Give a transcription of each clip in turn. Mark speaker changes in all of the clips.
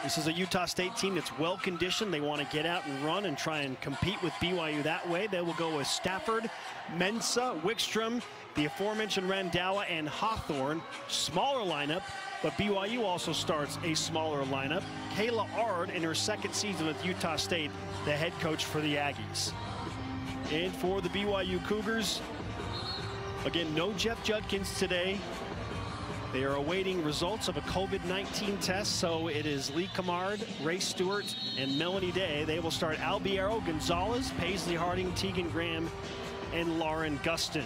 Speaker 1: This is a Utah State team that's well conditioned. They want to get out and run and try and compete with BYU that way. They will go with Stafford, Mensah, Wickstrom, the aforementioned Randhawa, and Hawthorne. Smaller lineup, but BYU also starts a smaller lineup. Kayla Ard in her second season with Utah State, the head coach for the Aggies. And for the BYU Cougars, again, no Jeff Judkins today. They are awaiting results of a COVID-19 test, so it is Lee Camard, Ray Stewart, and Melanie Day. They will start Albiero, Gonzalez, Paisley Harding, Tegan Graham, and Lauren Gustin.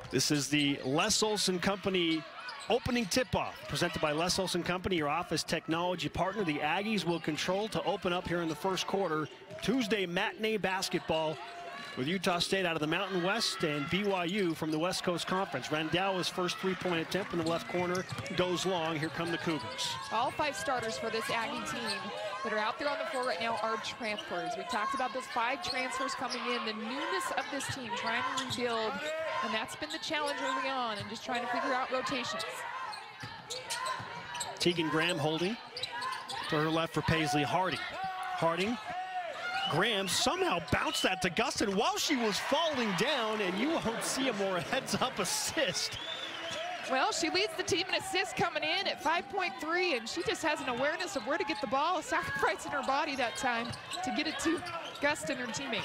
Speaker 1: This is the Les Olson Company opening tip-off, presented by Les Olson Company, your office technology partner. The Aggies will control to open up here in the first quarter. Tuesday matinee basketball with Utah State out of the Mountain West and BYU from the West Coast Conference. Randhawa's first three-point attempt in the left corner goes long. Here come the Cougars.
Speaker 2: All 5 starters for this Aggie team that are out there on the floor right now are transfers. We talked about those 5 transfers coming in, the newness of this team, trying to rebuild, and that's been the challenge early on, and just trying to figure out rotations.
Speaker 1: Tegan Graham holding to her left for Paisley Harding. Harding. Graham somehow bounced that to Gustin while she was falling down, and you won't see a more heads-up assist.
Speaker 2: Well, she leads the team in assists coming in at 5.3, and she just has an awareness of where to get the ball, sacrificing her body that time to get it to Gustin, her teammate.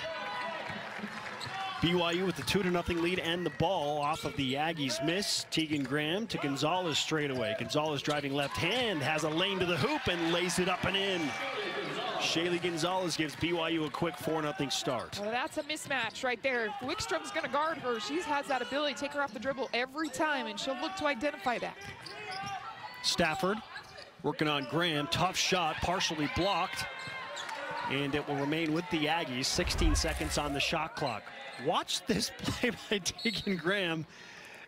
Speaker 1: BYU with the 2-0 lead and the ball off of the Aggies' miss. Tegan Graham to Gonzalez straight away. Gonzalez driving left hand, has a lane to the hoop and lays it up and in. Shaylee Gonzalez gives BYU a quick 4-0 start.
Speaker 2: Well, that's a mismatch right there. Wickstrom's going to guard her. She has that ability to take her off the dribble every time, and she'll look to identify that.
Speaker 1: Stafford working on Graham. Tough shot, partially blocked. And it will remain with the Aggies. 16 seconds on the shot clock. Watch this play by Tegan Graham,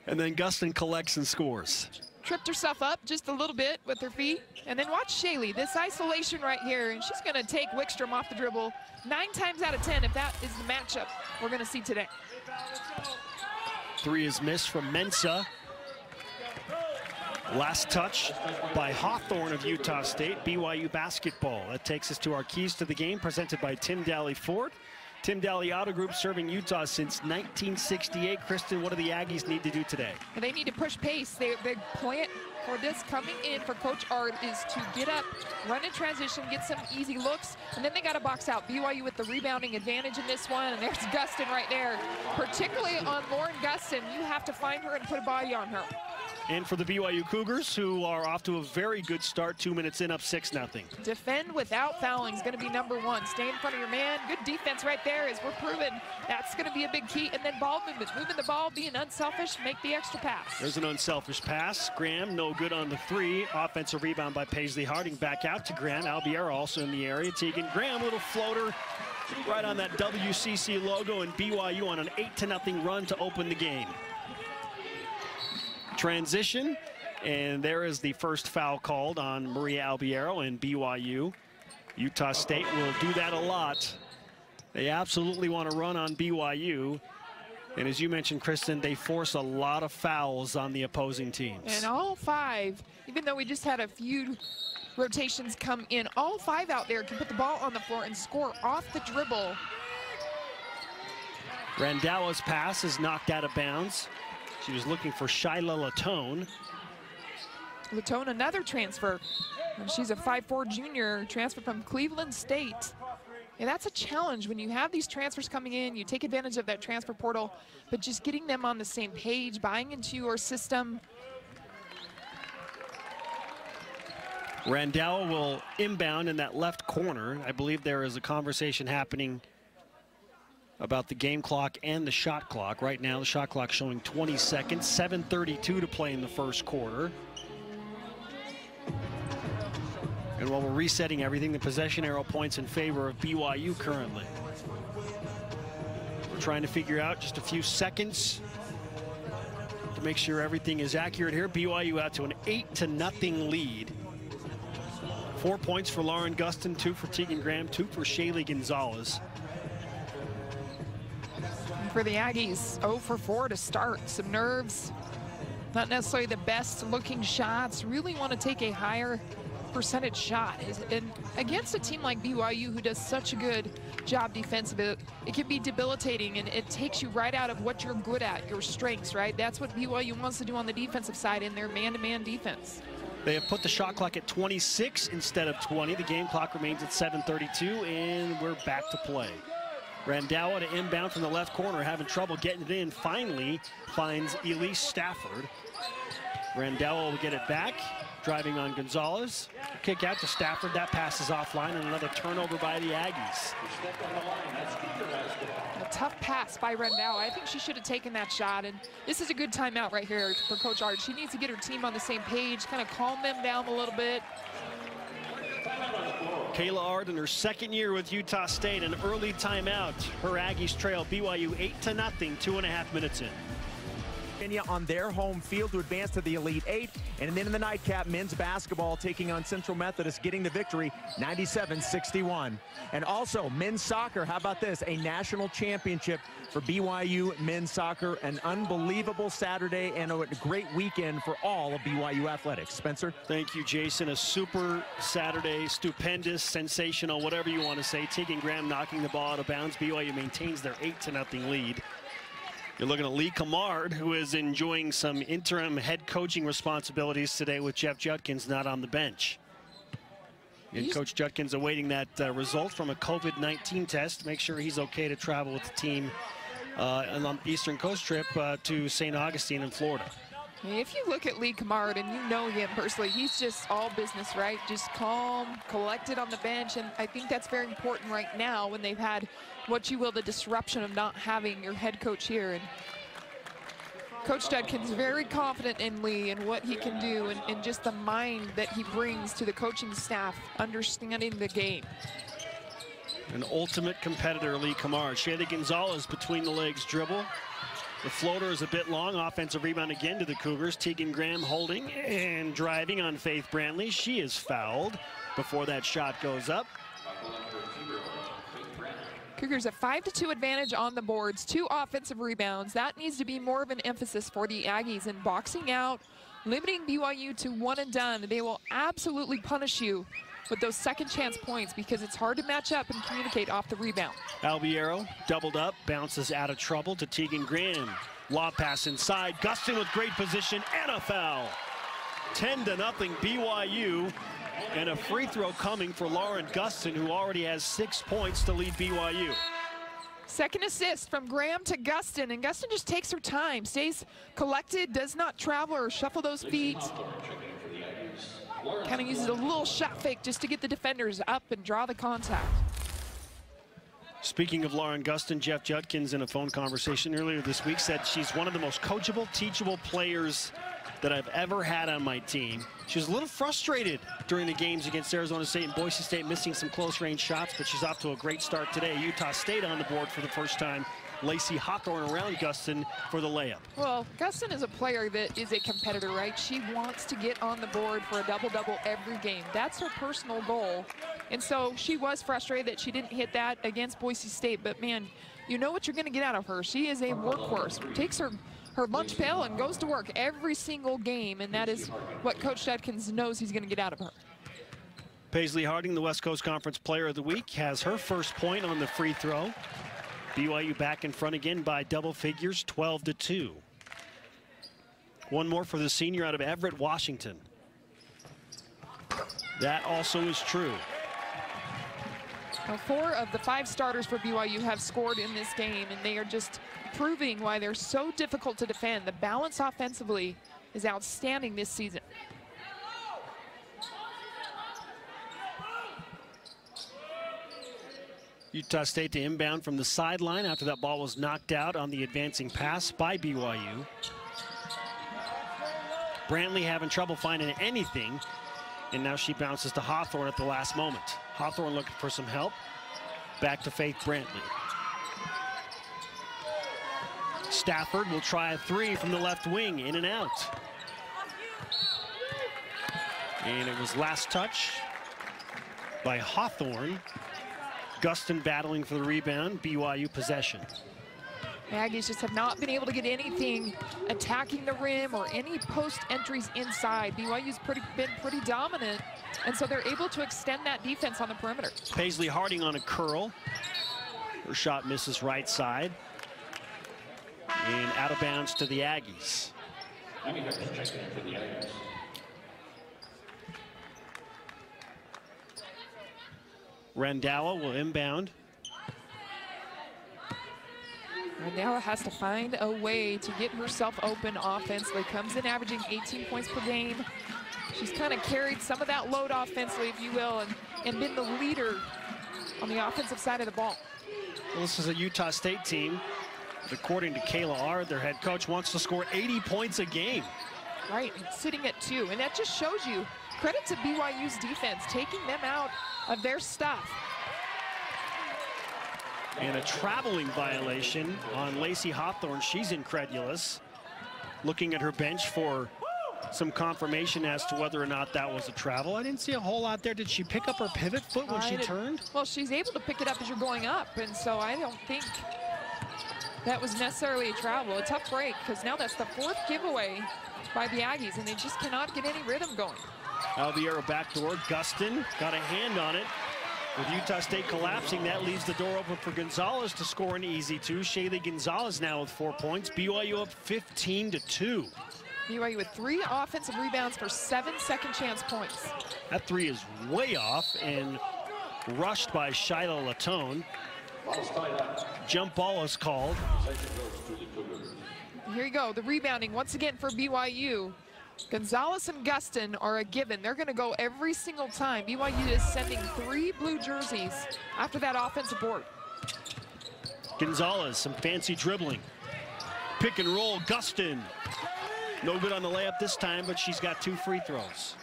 Speaker 1: and then Gustin collects and scores.
Speaker 2: Tripped herself up just a little bit with her feet. And then watch Shaylee, this isolation right here, and she's going to take Wickstrom off the dribble 9 times out of 10 if that is the matchup we're going to see today.
Speaker 1: 3 is missed from Mensah. Last touch by Hawthorne of Utah State. BYU basketball. That takes us to our keys to the game, presented by Tim Daly Ford. Tim Daly Auto Group serving Utah since 1968. Kristen, what do the Aggies need to do today?
Speaker 2: They need to push pace. Their plan for this coming in for Coach Ard is to get up, run in transition, get some easy looks, and then they got to box out. BYU with the rebounding advantage in this one, and there's Gustin right there. Particularly on Lauren Gustin, you have to find her and put a body on her.
Speaker 1: And for the BYU Cougars, who are off to a very good start, 2 minutes in, up 6-0.
Speaker 2: Defend without fouling is going to be #1. Stay in front of your man. Good defense right there, as we're proving that's going to be a big key. And then ball movement, moving the ball, being unselfish, make the extra pass.
Speaker 1: There's an unselfish pass. Graham, no good on the 3. Offensive rebound by Paisley Harding. Back out to Graham. Albiero also in the area. Tegan Graham, little floater right on that WCC logo, and BYU on an 8-0 run to open the game. Transition, and there is the first foul called on Maria Albiero and BYU. Utah State will do that a lot. They absolutely want to run on BYU. And as you mentioned, Kristen, they force a lot of fouls on the opposing teams.
Speaker 2: And all 5, even though we just had a few rotations come in, all 5 out there can put the ball on the floor and score off the dribble.
Speaker 1: Randhawa's pass is knocked out of bounds. She was looking for Shyla Latone.
Speaker 2: Latone, another transfer. And she's a 5'4" junior, transfer from Cleveland State. And that's a challenge when you have these transfers coming in. You take advantage of that transfer portal, but just getting them on the same page, buying into your system.
Speaker 1: Randhawa will inbound in that left corner. I believe there is a conversation happening about the game clock and the shot clock. Right now, the shot clock showing 20 seconds, 7:32 to play in the first quarter. And while we're resetting everything, the possession arrow points in favor of BYU currently. We're trying to figure out just a few seconds to make sure everything is accurate here. BYU out to an 8-0 lead. 4 points for Lauren Gustin, 2 for Tegan Graham, 2 for Shaylee Gonzalez.
Speaker 2: For the Aggies, 0 for 4 to start. Some nerves. not necessarily the best looking shots, really want to take a higher percentage shot. And against a team like BYU, who does such a good job defensively, it can be debilitating, and it takes you right out of what you're good at, your strengths, right? That's what BYU wants to do on the defensive side in their man-to-man defense.
Speaker 1: They have put the shot clock at 26 instead of 20. The game clock remains at 7:32, and we're back to play. Randawa to inbound from the left corner, having trouble getting it in. Finally finds Elise Stafford. Randawa will get it back, driving on Gonzalez. Kick out to Stafford. That passes offline, and another turnover by the Aggies.
Speaker 2: A tough pass by Randawa. I think she should have taken that shot, and this is a good timeout right here for Coach Ard. She needs to get her team on the same page, kind of calm them down a little bit.
Speaker 1: Kayla Ard in her second year with Utah State, an early timeout. Her Aggies trail BYU 8-0, 2.5 minutes in.
Speaker 3: On their home field to advance to the Elite Eight. And then in the nightcap, men's basketball taking on Central Methodist, getting the victory 97-61. And also men's soccer, how about this? A national championship for BYU men's soccer. An unbelievable Saturday and a great weekend for all of BYU athletics. Spencer?
Speaker 1: Thank you, Jason. A super Saturday, stupendous, sensational, whatever you want to say. Tegan Graham knocking the ball out of bounds. BYU maintains their 8-0 lead. You're looking at Lee Kamard, who is enjoying some interim head coaching responsibilities today with Jeff Judkins not on the bench. And Coach Judkins awaiting that result from a COVID-19 test. Make sure he's okay to travel with the team on the Eastern Coast trip to St. Augustine in Florida.
Speaker 2: If you look at Lee Kamard, and you know him personally, he's just all business, right? Just calm, collected on the bench, and I think that's very important right now when they've had, what you will, the disruption of not having your head coach here. And Coach Judkins very confident in Lee and what he can do, and just the mind that he brings to the coaching staff, understanding the game.
Speaker 1: An ultimate competitor, Lee Kamard. Shayla Gonzalez between the legs dribble. The floater is a bit long. Offensive rebound again to the Cougars. Tegan Graham holding and driving on Faith Brantley. She is fouled before that shot goes up.
Speaker 2: Cougars a 5-2 advantage on the boards. 2 offensive rebounds. That needs to be more of an emphasis for the Aggies in boxing out, limiting BYU to one and done. They will absolutely punish you with those second chance points because it's hard to match up and communicate off the rebound.
Speaker 1: Albiero doubled up, bounces out of trouble to Tegan Graham. Lob pass inside. Gustin with great position and a foul. 10-0 BYU, and a free throw coming for Lauren Gustin, who already has 6 points to lead BYU.
Speaker 2: Second assist from Graham to Gustin, and Gustin just takes her time, stays collected, does not travel or shuffle those feet. Kind of uses a little shot fake just to get the defenders up and draw the contact.
Speaker 1: Speaking of Lauren Gustin, Jeff Judkins in a phone conversation earlier this week said she's one of the most coachable, teachable players that I've ever had on my team. She was a little frustrated during the games against Arizona State and Boise State, missing some close-range shots, but she's off to a great start today. Utah State on the board for the first time. Lacey Hawthorne around Gustin for the layup.
Speaker 2: Well, Gustin is a player that is a competitor, right? She wants to get on the board for a double-double every game. That's her personal goal. And so she was frustrated that she didn't hit that against Boise State, but man, you know what you're gonna get out of her. She is a workhorse, takes her lunch pail and goes to work every single game, and that is what Coach Judkins knows he's gonna get out of her.
Speaker 1: Paisley Harding, the West Coast Conference Player of the Week, has her first point on the free throw. BYU back in front again by double figures, 12-2. One more for the senior out of Everett, Washington. That also is true.
Speaker 2: Now, 4 of the 5 starters for BYU have scored in this game, and they are just proving why they're so difficult to defend. The balance offensively is outstanding this season.
Speaker 1: Utah State to inbound from the sideline after that ball was knocked out on the advancing pass by BYU. Brantley having trouble finding anything, and now she bounces to Hawthorne at the last moment. Hawthorne looking for some help. Back to Faith Brantley. Stafford will try a 3 from the left wing, in and out. And it was last touch by Hawthorne. Gustin battling for the rebound, BYU possession.
Speaker 2: Aggies just have not been able to get anything attacking the rim or any post entries inside. BYU's been pretty dominant, and so they're able to extend that defense on the perimeter.
Speaker 1: Paisley Harding on a curl. Her shot misses right side. And out of bounds to the Aggies. Rendawa will inbound.
Speaker 2: Rendawa has to find a way to get herself open offensively. Comes in averaging 18 points per game. She's kind of carried some of that load offensively, if you will, and been the leader on the offensive side of the ball.
Speaker 1: Well, this is a Utah State team. According to Kayla Ard, their head coach wants to score 80 points a game.
Speaker 2: Right, sitting at 2. And that just shows you, credit to BYU's defense, taking them out of their stuff.
Speaker 1: And a traveling violation on Lacey Hawthorne. She's incredulous. Looking at her bench for some confirmation as to whether or not that was a travel. I didn't see a whole lot there. Did she pick up her pivot foot when she turned?
Speaker 2: Well, she's able to pick it up as you're going up, and so I don't think that was necessarily a travel. A tough break, because now that's the 4th giveaway by the Aggies, and they just cannot get any rhythm going.
Speaker 1: Alviero backdoor. Gustin got a hand on it. With Utah State collapsing, that leaves the door open for Gonzalez to score an easy 2. Shaylee Gonzalez now with 4 points. BYU up 15-2.
Speaker 2: BYU with 3 offensive rebounds for 7 second chance points.
Speaker 1: That 3 is way off and rushed by Shiloh Latone. Jump ball is called.
Speaker 2: Here you go, the rebounding once again for BYU. Gonzalez and Gustin are a given. They're going to go every single time. BYU is sending 3 blue jerseys after that offensive board.
Speaker 1: Gonzalez, some fancy dribbling. Pick and roll, Gustin. No good on the layup this time, but she's got 2 free throws.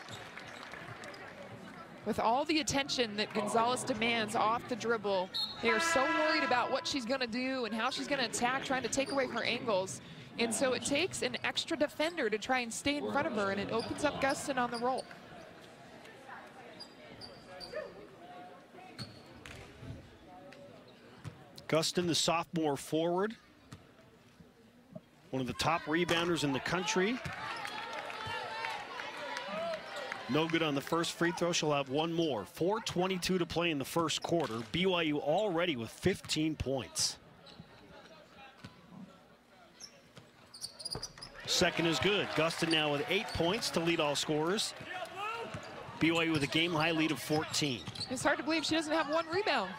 Speaker 2: With all the attention that Gonzalez demands off the dribble, they are so worried about what she's going to do and how she's going to attack, trying to take away her angles. And so it takes an extra defender to try and stay in front of her, and it opens up Gustin on the roll.
Speaker 1: Gustin, the sophomore forward. One of the top rebounders in the country. No good on the first free throw. She'll have 1 more. 4:22 to play in the first quarter. BYU already with 15 points. Second is good. Gustin now with 8 points to lead all scorers. BYU with a game-high lead of 14.
Speaker 2: It's hard to believe she doesn't have 1 rebound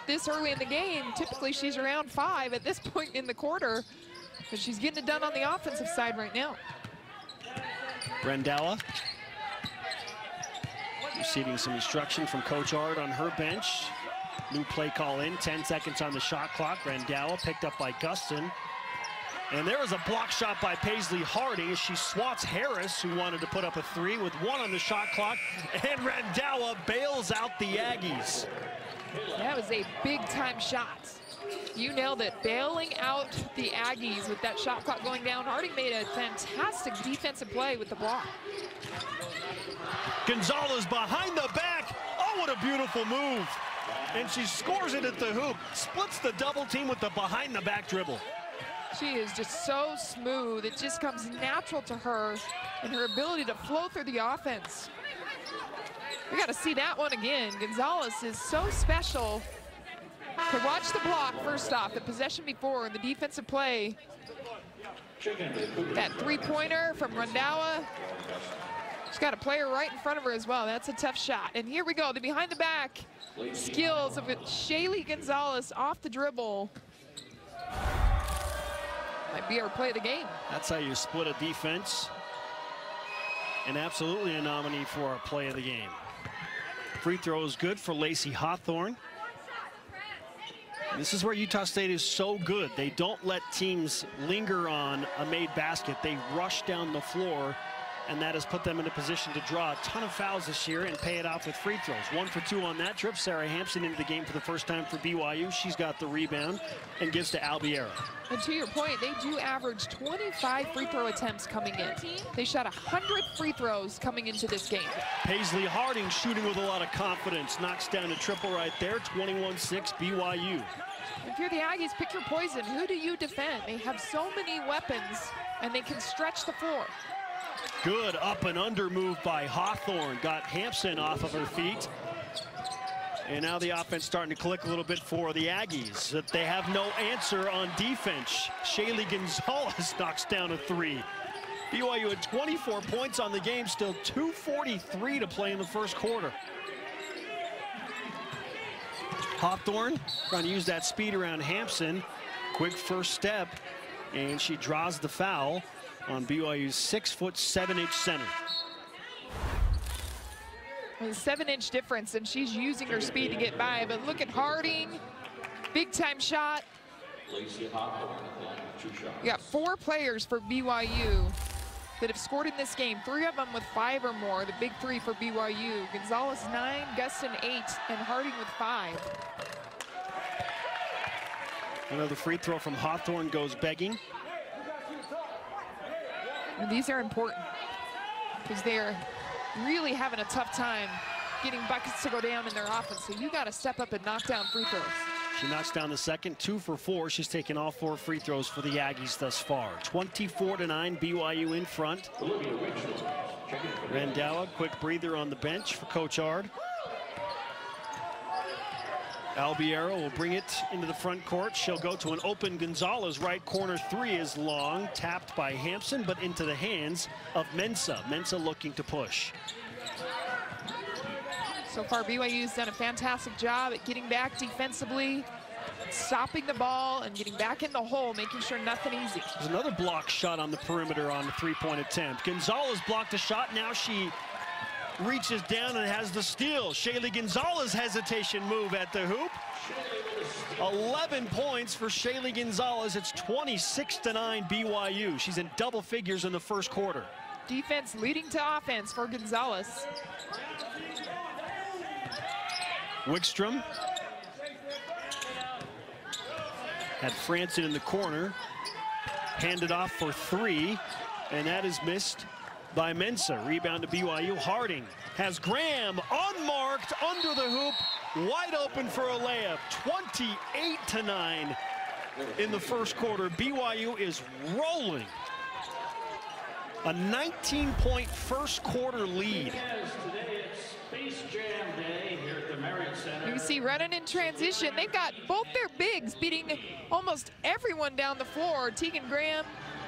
Speaker 2: this early in the game. Typically, she's around 5 at this point in the quarter, but she's getting it done on the offensive side right now.
Speaker 1: Rendawa receiving some instruction from Coach Ard on her bench. New play call in, 10 seconds on the shot clock. Rendawa picked up by Gustin. And there was a block shot by Paisley Harding as she swats Harris, who wanted to put up a 3 with 1 on the shot clock. And Rendawa bails out the Aggies.
Speaker 2: That was a big-time shot. You nailed it. Bailing out the Aggies with that shot clock going down. Harding made a fantastic defensive play with the block.
Speaker 1: Gonzalez behind the back. Oh, what a beautiful move. And she scores it at the hoop. Splits the double team with the behind the back dribble.
Speaker 2: She is just so smooth. It just comes natural to her and her ability to flow through the offense. We got to see that one again. Gonzalez is so special. To watch the block, first off, the possession before, and the defensive play. That 3-pointer from Rendawa. She's got a player right in front of her as well. That's a tough shot. And here we go, the behind the back skills of Shaylee Gonzalez off the dribble. Might be our play of the game.
Speaker 1: That's how you split a defense. And absolutely a nominee for our play of the game. Free throw is good for Lacey Hawthorne. This is where Utah State is so good. They don't let teams linger on a made basket. They rush down the floor, and that has put them in a position to draw a ton of fouls this year and pay it off with free throws. 1 for 2 on that trip. Sarah Hampson into the game for the first time for BYU. She's got the rebound and gives to Albiera.
Speaker 2: And to your point, they do average 25 free throw attempts coming in. They shot 100 free throws coming into this game.
Speaker 1: Paisley Harding shooting with a lot of confidence. Knocks down a triple right there. 21-6 BYU.
Speaker 2: If you're the Aggies, pick your poison. Who do you defend? They have so many weapons, and they can stretch the floor.
Speaker 1: Good up and under move by Hawthorne. Got Hampson off of her feet. And now the offense starting to click a little bit for the Aggies. That they have no answer on defense. Shaylee Gonzalez knocks down a three. BYU had 24 points on the game, still 2:43 to play in the first quarter. Hawthorne trying to use that speed around Hampson. Quick first step, and she draws the foul on BYU's 6'7" center.
Speaker 2: A 7-inch difference, and she's using her speed to get by. But look at Harding, big time shot. You got 4 players for BYU that have scored in this game. 3 of them with 5 or more, the big 3 for BYU. Gonzalez 9, Gustin 8, and Harding with 5.
Speaker 1: Another free throw from Hawthorne goes begging.
Speaker 2: And these are important because they're really having a tough time getting buckets to go down in their offense. So you got to step up and knock down free throws.
Speaker 1: She knocks down the second, 2 for 4. She's taken all 4 free throws for the Aggies thus far. 24-9, BYU in front. Randhawa, quick breather on the bench for Coach Ard. Albiero will bring it into the front court. She'll go to an open Gonzalez. Right corner 3 is long, tapped by Hampson, but into the hands of Mensah. Mensah looking to push.
Speaker 2: So far, BYU's done a fantastic job at getting back defensively, stopping the ball, and getting back in the hole, making sure nothing easy.
Speaker 1: There's another block shot on the perimeter on the 3-point attempt. Gonzalez blocked a shot. Now she reaches down and has the steal. Shaylee Gonzalez hesitation move at the hoop. 11 points for Shaylee Gonzalez. It's 26-9 BYU. She's in double figures in the first quarter.
Speaker 2: Defense leading to offense for Gonzalez.
Speaker 1: Wickstrom had Franson in the corner. Handed off for 3, and that is missed by Mensah. Rebound to BYU. Harding has Graham unmarked under the hoop, wide open for a layup. 28-9 in the first quarter. BYU is rolling. A 19-point first quarter lead.
Speaker 2: You see running in transition. They've got both their bigs beating almost everyone down the floor. Tegan Graham,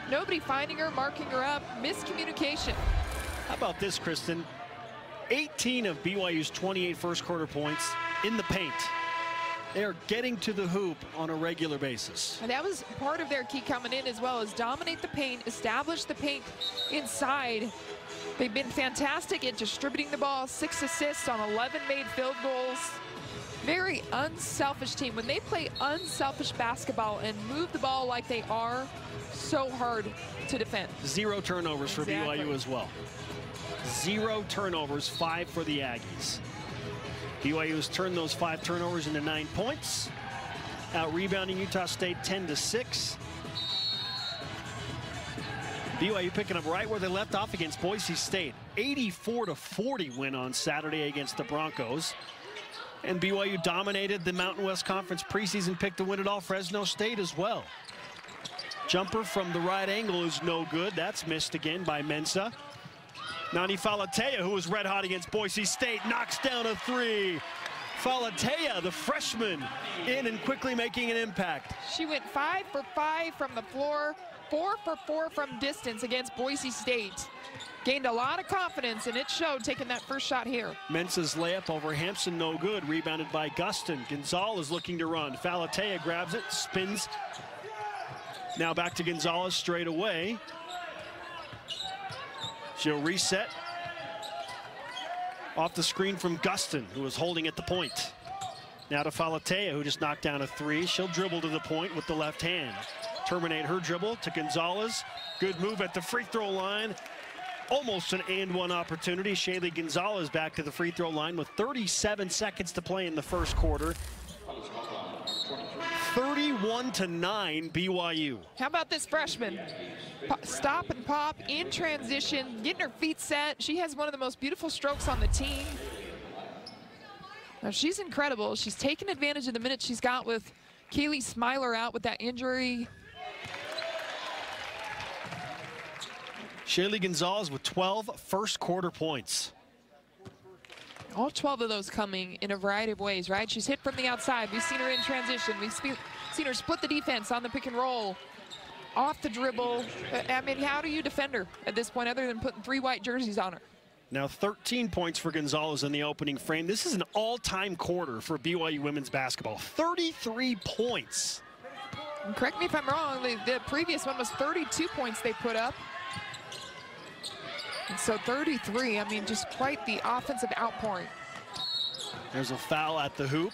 Speaker 2: nobody finding her, marking her up, miscommunication.
Speaker 1: How about this, Kristen? 18 of BYU's 28 first quarter points in the paint. They are getting to the hoop on a regular basis.
Speaker 2: And that was part of their key coming in as well, as dominate the paint, establish the paint inside. They've been fantastic at distributing the ball, 6 assists on 11 made field goals. Very unselfish team. When they play unselfish basketball and move the ball like they are, so hard to defend.
Speaker 1: 0 turnovers for BYU as well. 0 turnovers, 5 for the Aggies. BYU has turned those 5 turnovers into 9 points. Out rebounding Utah State 10-6. BYU picking up right where they left off against Boise State. 84-40 win on Saturday against the Broncos. And BYU dominated the Mountain West Conference preseason pick to win it all. Fresno State as well. Jumper from the right angle is no good. That's missed again by Mensah. Nani Falatea, who was red hot against Boise State, knocks down a 3. Falatea, the freshman, in and quickly making an impact.
Speaker 2: She went 5 for 5 from the floor, 4 for 4 from distance against Boise State. Gained a lot of confidence, and it showed taking that first shot here.
Speaker 1: Mensah's layup over Hampson, no good. Rebounded by Gustin. Gonzalez looking to run. Falatea grabs it, spins. Now back to Gonzalez straight away. She'll reset. Off the screen from Gustin, who was holding at the point. Now to Falatea, who just knocked down a 3. She'll dribble to the point with the left hand. Terminate her dribble to Gonzalez. Good move at the free throw line. Almost an and-one opportunity. Shaylee Gonzalez back to the free throw line with 37 seconds to play in the first quarter. 31-9 BYU.
Speaker 2: How about this freshman? Stop and pop in transition, getting her feet set. She has one of the most beautiful strokes on the team. Now she's incredible. She's taken advantage of the minutes she's got with Kaylee Smiler out with that injury.
Speaker 1: Shaylee Gonzalez with 12 first quarter points.
Speaker 2: All 12 of those coming in a variety of ways, right? She's hit from the outside. We've seen her in transition. We've seen her split the defense on the pick and roll, off the dribble. I mean, how do you defend her at this point other than putting 3 white jerseys on her?
Speaker 1: Now 13 points for Gonzalez in the opening frame. This is an all-time quarter for BYU women's basketball. 33 points.
Speaker 2: And correct me if I'm wrong, the previous one was 32 points they put up. And so 33, I mean, just quite the offensive outpouring.
Speaker 1: There's a foul at the hoop.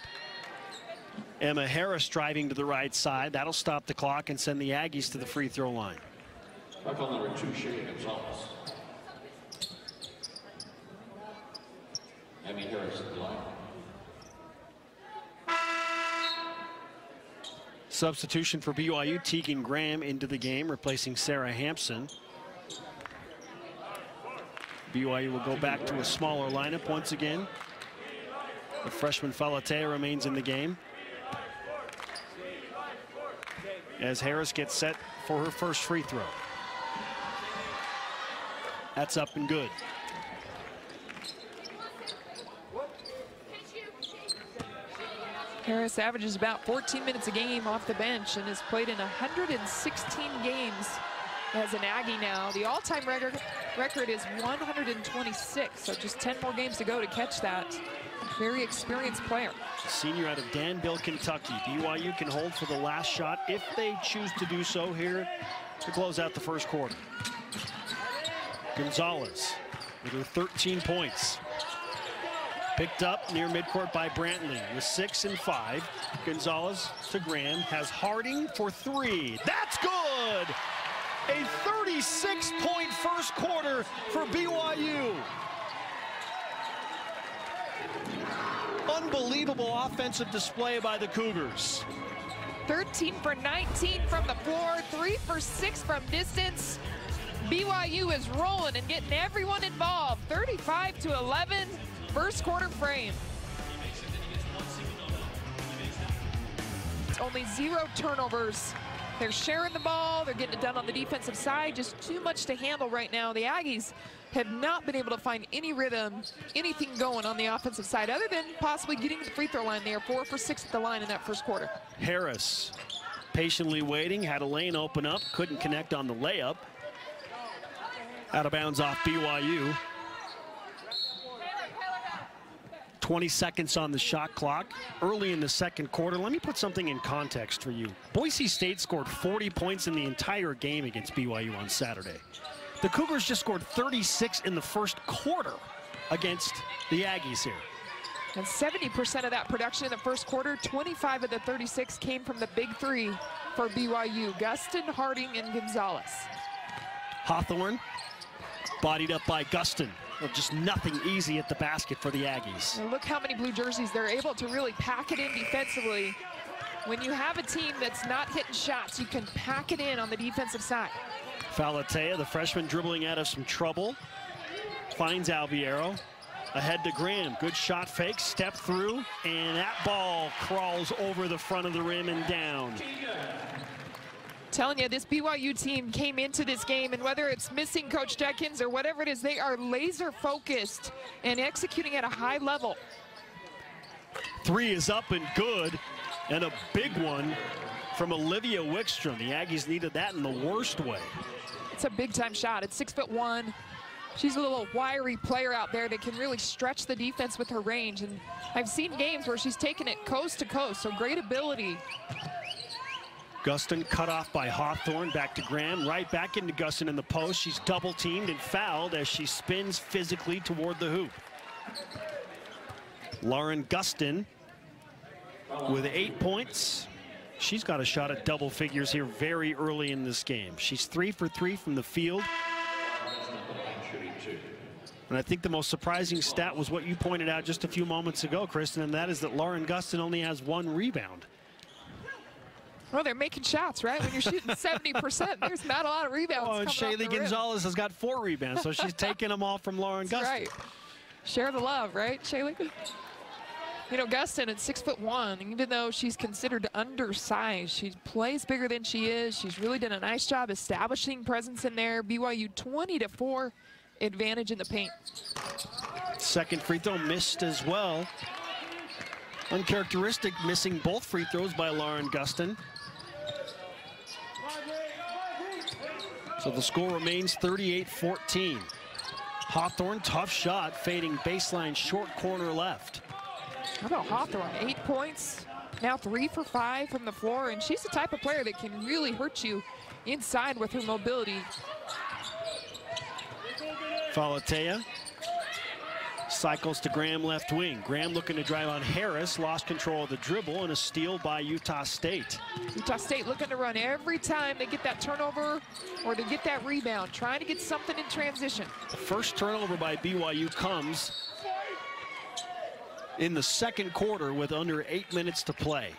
Speaker 1: Emma Harris driving to the right side. That'll stop the clock and send the Aggies to the free throw line.
Speaker 4: Foul number 2, Shaylee Gonzalez. Emma Harris at the line.
Speaker 1: Substitution for BYU, Tegan Graham into the game, replacing Sarah Hampson. BYU will go back to a smaller lineup once again. The freshman Falatea remains in the game as Harris gets set for her first free throw. That's up and good.
Speaker 2: Harris averages about 14 minutes a game off the bench and has played in 116 games as an Aggie now. The all-time record is 126, so just 10 more games to go to catch that. Very experienced player.
Speaker 1: Senior out of Danville, Kentucky. BYU can hold for the last shot if they choose to do so here to close out the first quarter. Gonzalez with her 13 points. Picked up near midcourt by Brantley with 6 and 5. Gonzalez to Graham, has Harding for 3. That's good! A 36-point first quarter for BYU. Unbelievable offensive display by the Cougars.
Speaker 2: 13 for 19 from the floor, 3 for 6 from distance. BYU is rolling and getting everyone involved. 35-11, first quarter frame. Only 0 turnovers. They're sharing the ball. They're getting it done on the defensive side. Just too much to handle right now. The Aggies have not been able to find any rhythm, anything going on the offensive side other than possibly getting to the free throw line. They are 4 for 6 at the line in that first quarter.
Speaker 1: Harris patiently waiting, had a lane open up, couldn't connect on the layup. Out of bounds off BYU. 20 seconds on the shot clock early in the second quarter. Let me put something in context for you. Boise State scored 40 points in the entire game against BYU on Saturday. The Cougars just scored 36 in the first quarter against the Aggies here.
Speaker 2: And 70% of that production in the first quarter, 25 of the 36 came from the big 3 for BYU. Gustin, Harding, and Gonzalez.
Speaker 1: Hawthorne bodied up by Gustin. Well, just nothing easy at the basket for the Aggies.
Speaker 2: And look how many blue jerseys they're able to really pack it in defensively. When you have a team that's not hitting shots, you can pack it in on the defensive side.
Speaker 1: Falatea, the freshman, dribbling out of some trouble. Finds Alviero. Ahead to Graham. Good shot fake, step through, and that ball crawls over the front of the rim and down.
Speaker 2: Telling you, this BYU team came into this game, and whether it's missing Coach Jenkins or whatever it is, they are laser focused and executing at a high level.
Speaker 1: 3 is up and good, and a big one from Olivia Wickstrom. The Aggies needed that in the worst way.
Speaker 2: It's a big time shot. It's 6'1". She's a little wiry player out there that can really stretch the defense with her range, and I've seen games where she's taken it coast to coast, so great ability.
Speaker 1: Gustin cut off by Hawthorne, back to Graham, right back into Gustin in the post. She's double teamed and fouled as she spins physically toward the hoop. Lauren Gustin with 8 points. She's got a shot at double figures here very early in this game. She's 3 for 3 from the field. And I think the most surprising stat was what you pointed out just a few moments ago, Kristen, and that is that Lauren Gustin only has 1 rebound.
Speaker 2: Well, they're making shots, right? When you're shooting 70%, there's not a lot of rebounds.
Speaker 1: Oh, and Shaylee Gonzalez has got 4 rebounds, so she's taking them all from Lauren Gustin.
Speaker 2: Right. Share the love, right, Shaylee? You know, Gustin at 6'1", even though she's considered undersized, she plays bigger than she is. She's really done a nice job establishing presence in there. BYU 20-4 advantage in the paint.
Speaker 1: Second free throw missed as well. Uncharacteristic, missing both free throws by Lauren Gustin. So the score remains 38-14. Hawthorne, tough shot, fading baseline short corner left.
Speaker 2: How about Hawthorne? 8 points, now 3 for 5 from the floor, and she's the type of player that can really hurt you inside with her mobility.
Speaker 1: Falatea cycles to Graham left wing. Graham looking to drive on Harris, lost control of the dribble, and a steal by Utah State.
Speaker 2: Utah State looking to run every time they get that turnover or they get that rebound, trying to get something in transition.
Speaker 1: The first turnover by BYU comes in the second quarter with under 8 minutes to play.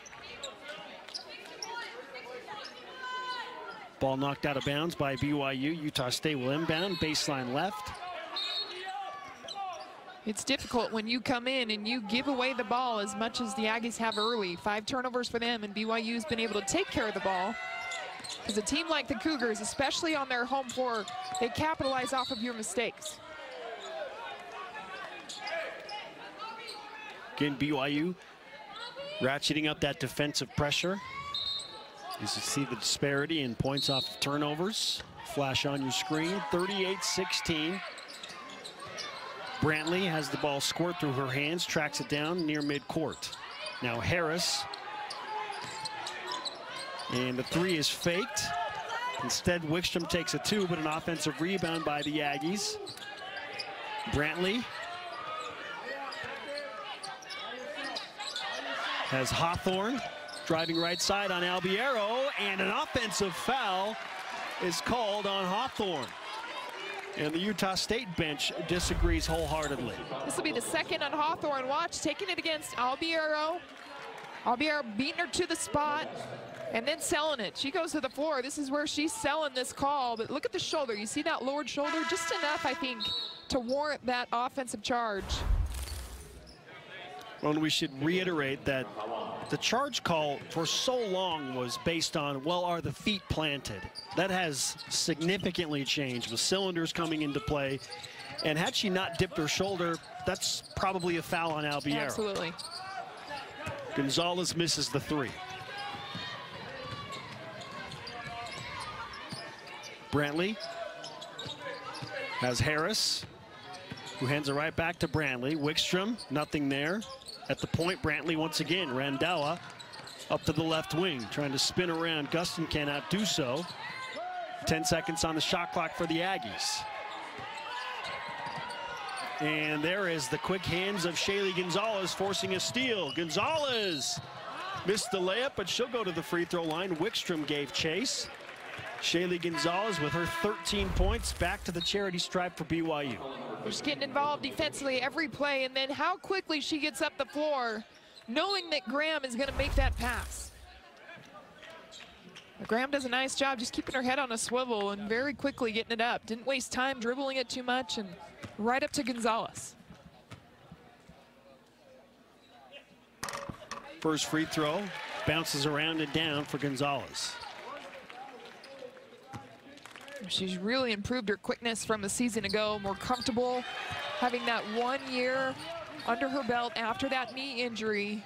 Speaker 1: Ball knocked out of bounds by BYU. Utah State will inbound, baseline left.
Speaker 2: It's difficult when you come in and you give away the ball as much as the Aggies have early. 5 turnovers for them, and BYU's been able to take care of the ball. Because a team like the Cougars, especially on their home floor, they capitalize off of your mistakes.
Speaker 1: Again, BYU ratcheting up that defensive pressure. As you see the disparity in points off of turnovers. Flash on your screen, 38-16. Brantley has the ball squirt through her hands, tracks it down near midcourt. Now Harris. And the three is faked. Instead, Wickstrom takes a 2, but an offensive rebound by the Aggies. Brantley has Hawthorne driving right side on Albiero, and an offensive foul is called on Hawthorne. And the Utah State bench disagrees wholeheartedly.
Speaker 2: This will be the second on Hawthorne. Watch, taking it against Albiero. Albiero beating her to the spot and then selling it. She goes to the floor. This is where she's selling this call, but look at the shoulder. You see that lowered shoulder? Just enough, I think, to warrant that offensive charge.
Speaker 1: Well, we should reiterate that the charge call for so long was based on, well, are the feet planted? That has significantly changed with cylinders coming into play. And had she not dipped her shoulder, that's probably a foul on Albiero.
Speaker 2: Absolutely.
Speaker 1: Gonzalez misses the 3. Brantley has Harris, who hands it right back to Brantley. Wickstrom, nothing there. At the point, Brantley once again. Randhawa up to the left wing, trying to spin around. Gustin cannot do so. 10 seconds on the shot clock for the Aggies. And there is the quick hands of Shaylee Gonzalez forcing a steal. Gonzalez missed the layup, but she'll go to the free throw line. Wickstrom gave chase. Shaylee Gonzalez with her 13 points back to the charity stripe for BYU.
Speaker 2: She's getting involved defensively every play, and then how quickly she gets up the floor, knowing that Graham is going to make that pass. Graham does a nice job just keeping her head on a swivel and very quickly getting it up. Didn't waste time dribbling it too much, and right up to Gonzalez.
Speaker 1: First free throw, bounces around and down for Gonzalez.
Speaker 2: She's really improved her quickness from a season ago, more comfortable, having that 1 year under her belt after that knee injury.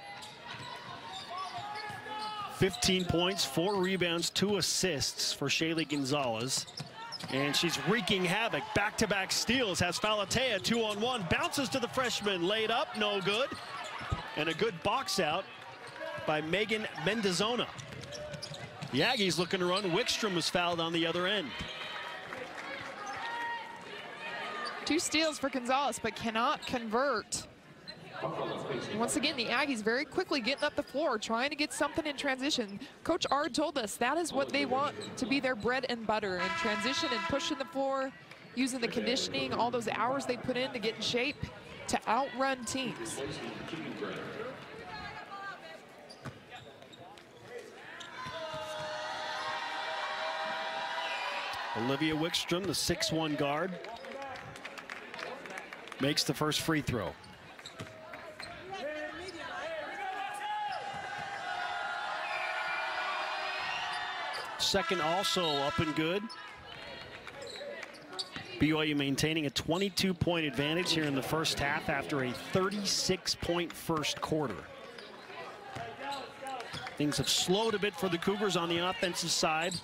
Speaker 1: 15 points, 4 rebounds, 2 assists for Shaylee Gonzalez. And she's wreaking havoc. Back-to-back steals, has Falatea 2-on-1, bounces to the freshman, laid up, no good. And a good box out by Megan Mendozona. The Aggies looking to run. Wickstrom was fouled on the other end.
Speaker 2: 2 steals for Gonzalez, but cannot convert. And once again, the Aggies very quickly getting up the floor, trying to get something in transition. Coach Ard told us that is what they want to be their bread and butter, in transition and pushing the floor, using the conditioning, all those hours they put in to get in shape to outrun teams.
Speaker 1: Olivia Wickstrom, the 6'1" guard, makes the first free throw. Second also up and good. BYU maintaining a 22-point advantage here in the first half after a 36-point first quarter. Things have slowed a bit for the Cougars on the offensive side.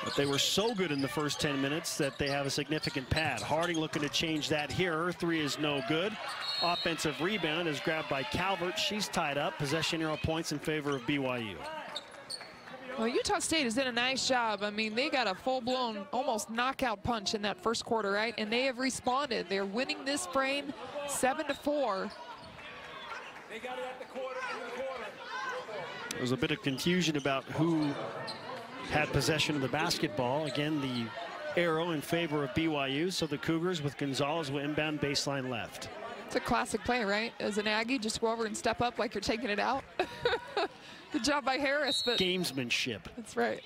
Speaker 1: But they were so good in the first 10 minutes that they have a significant pad. Harding looking to change that here. Her three is no good. Offensive rebound is grabbed by Calvert. She's tied up. Possession arrow points in favor of BYU.
Speaker 2: Well, Utah State has done a nice job. I mean, they got a full-blown, almost knockout punch in that first quarter, right? And they have responded. They're winning this frame 7-4.
Speaker 3: They got it at the quarter.
Speaker 1: There was a bit of confusion about who had possession of the basketball. Again, the arrow in favor of BYU. So the Cougars with Gonzalez will inbound baseline left.
Speaker 2: It's a classic play, right? As an Aggie, just go over and step up like you're taking it out. Good job by Harris, but
Speaker 1: gamesmanship.
Speaker 2: That's right.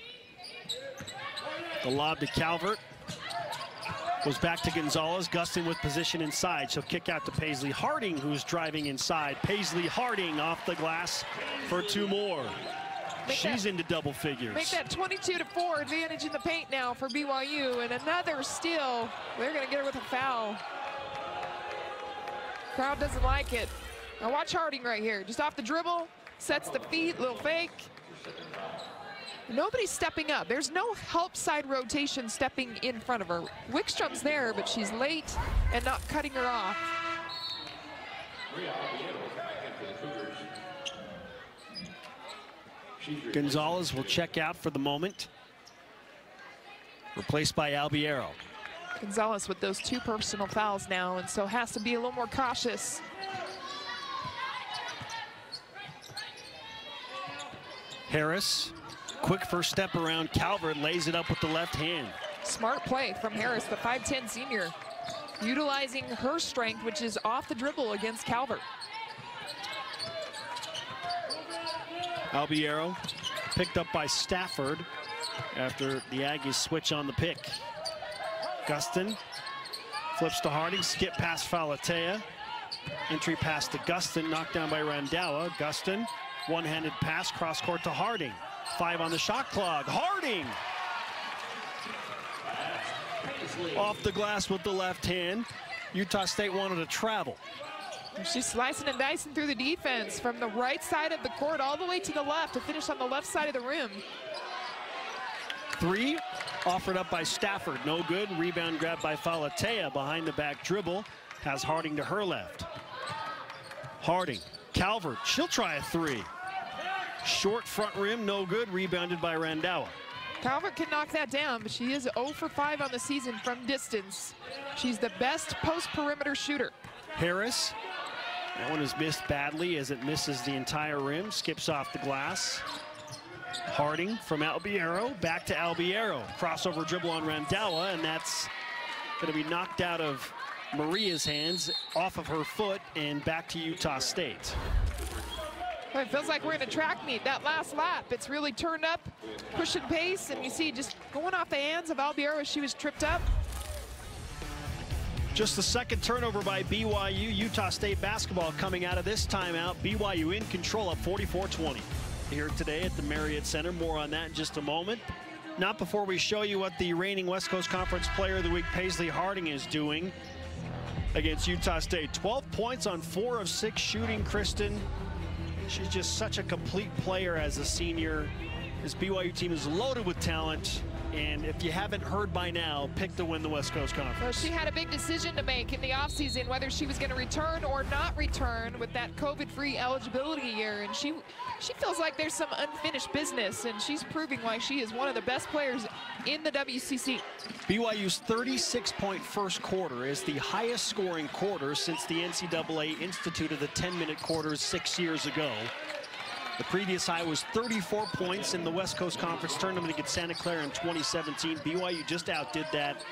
Speaker 1: The lob to Calvert. Goes back to Gonzalez. Gustin with position inside. She'll kick out to Paisley Harding, who's driving inside. Paisley Harding off the glass for two more. She's into double figures.
Speaker 2: Make that 22-4 advantage in the paint now for BYU. And another steal. They're going to get her with a foul. Crowd doesn't like it. Now watch Harding right here. Just off the dribble. Sets the feet, little fake. Nobody's stepping up. There's no help side rotation stepping in front of her. Wickstrom's there, but she's late and not cutting her off.
Speaker 1: Gonzalez will check out for the moment. Replaced by Albiero.
Speaker 2: Gonzalez with those two personal fouls now, and so has to be a little more cautious.
Speaker 1: Harris, quick first step around Calvert, lays it up with the left hand.
Speaker 2: Smart play from Harris, the 5'10" senior, utilizing her strength, which is off the dribble against Calvert.
Speaker 1: Albiero picked up by Stafford after the Aggies switch on the pick. Gustin flips to Harding, skip past Falatea. Entry pass to Gustin, knocked down by Randawa. Gustin, one-handed pass, cross court to Harding. 5 on the shot clock. Harding! Off the glass with the left hand. Utah State wanted to travel.
Speaker 2: She's slicing and dicing through the defense from the right side of the court all the way to the left to finish on the left side of the rim.
Speaker 1: 3 offered up by Stafford, no good. Rebound grabbed by Falatea behind the back dribble. Has Harding to her left. Harding, Calvert, she'll try a 3. Short front rim, no good. Rebounded by Randawa.
Speaker 2: Calvert can knock that down, but she is 0 for 5 on the season from distance. She's the best post perimeter shooter.
Speaker 1: Harris, that one is missed badly as it misses the entire rim, skips off the glass. Harding from Albiero, back to Albiero. Crossover dribble on Randawa, and that's going to be knocked out of Maria's hands, off of her foot, and back to Utah State.
Speaker 2: Well, it feels like we're in a track meet. That last lap, it's really turned up, pushing pace, and you see just going off the hands of Albiero as she was tripped up.
Speaker 1: Just the second turnover by BYU. Utah State basketball coming out of this timeout. BYU in control of 44-20. Here today at the Marriott Center. More on that in just a moment. Not before we show you what the reigning West Coast Conference Player of the Week, Paisley Harding, is doing against Utah State. 12 points on 4 of 6 shooting, Kristen. She's just such a complete player as a senior. This BYU team is loaded with talent. And if you haven't heard by now, pick to win the West Coast Conference.
Speaker 2: Well, she had a big decision to make in the offseason, whether she was going to return or not return with that COVID-free eligibility year. And she feels like there's some unfinished business, and she's proving why she is one of the best players in the WCC.
Speaker 1: BYU's 36-point first quarter is the highest scoring quarter since the NCAA instituted the 10-minute quarters 6 years ago. The previous high was 34 points in the West Coast Conference tournament against Santa Clara in 2017. BYU just outdid that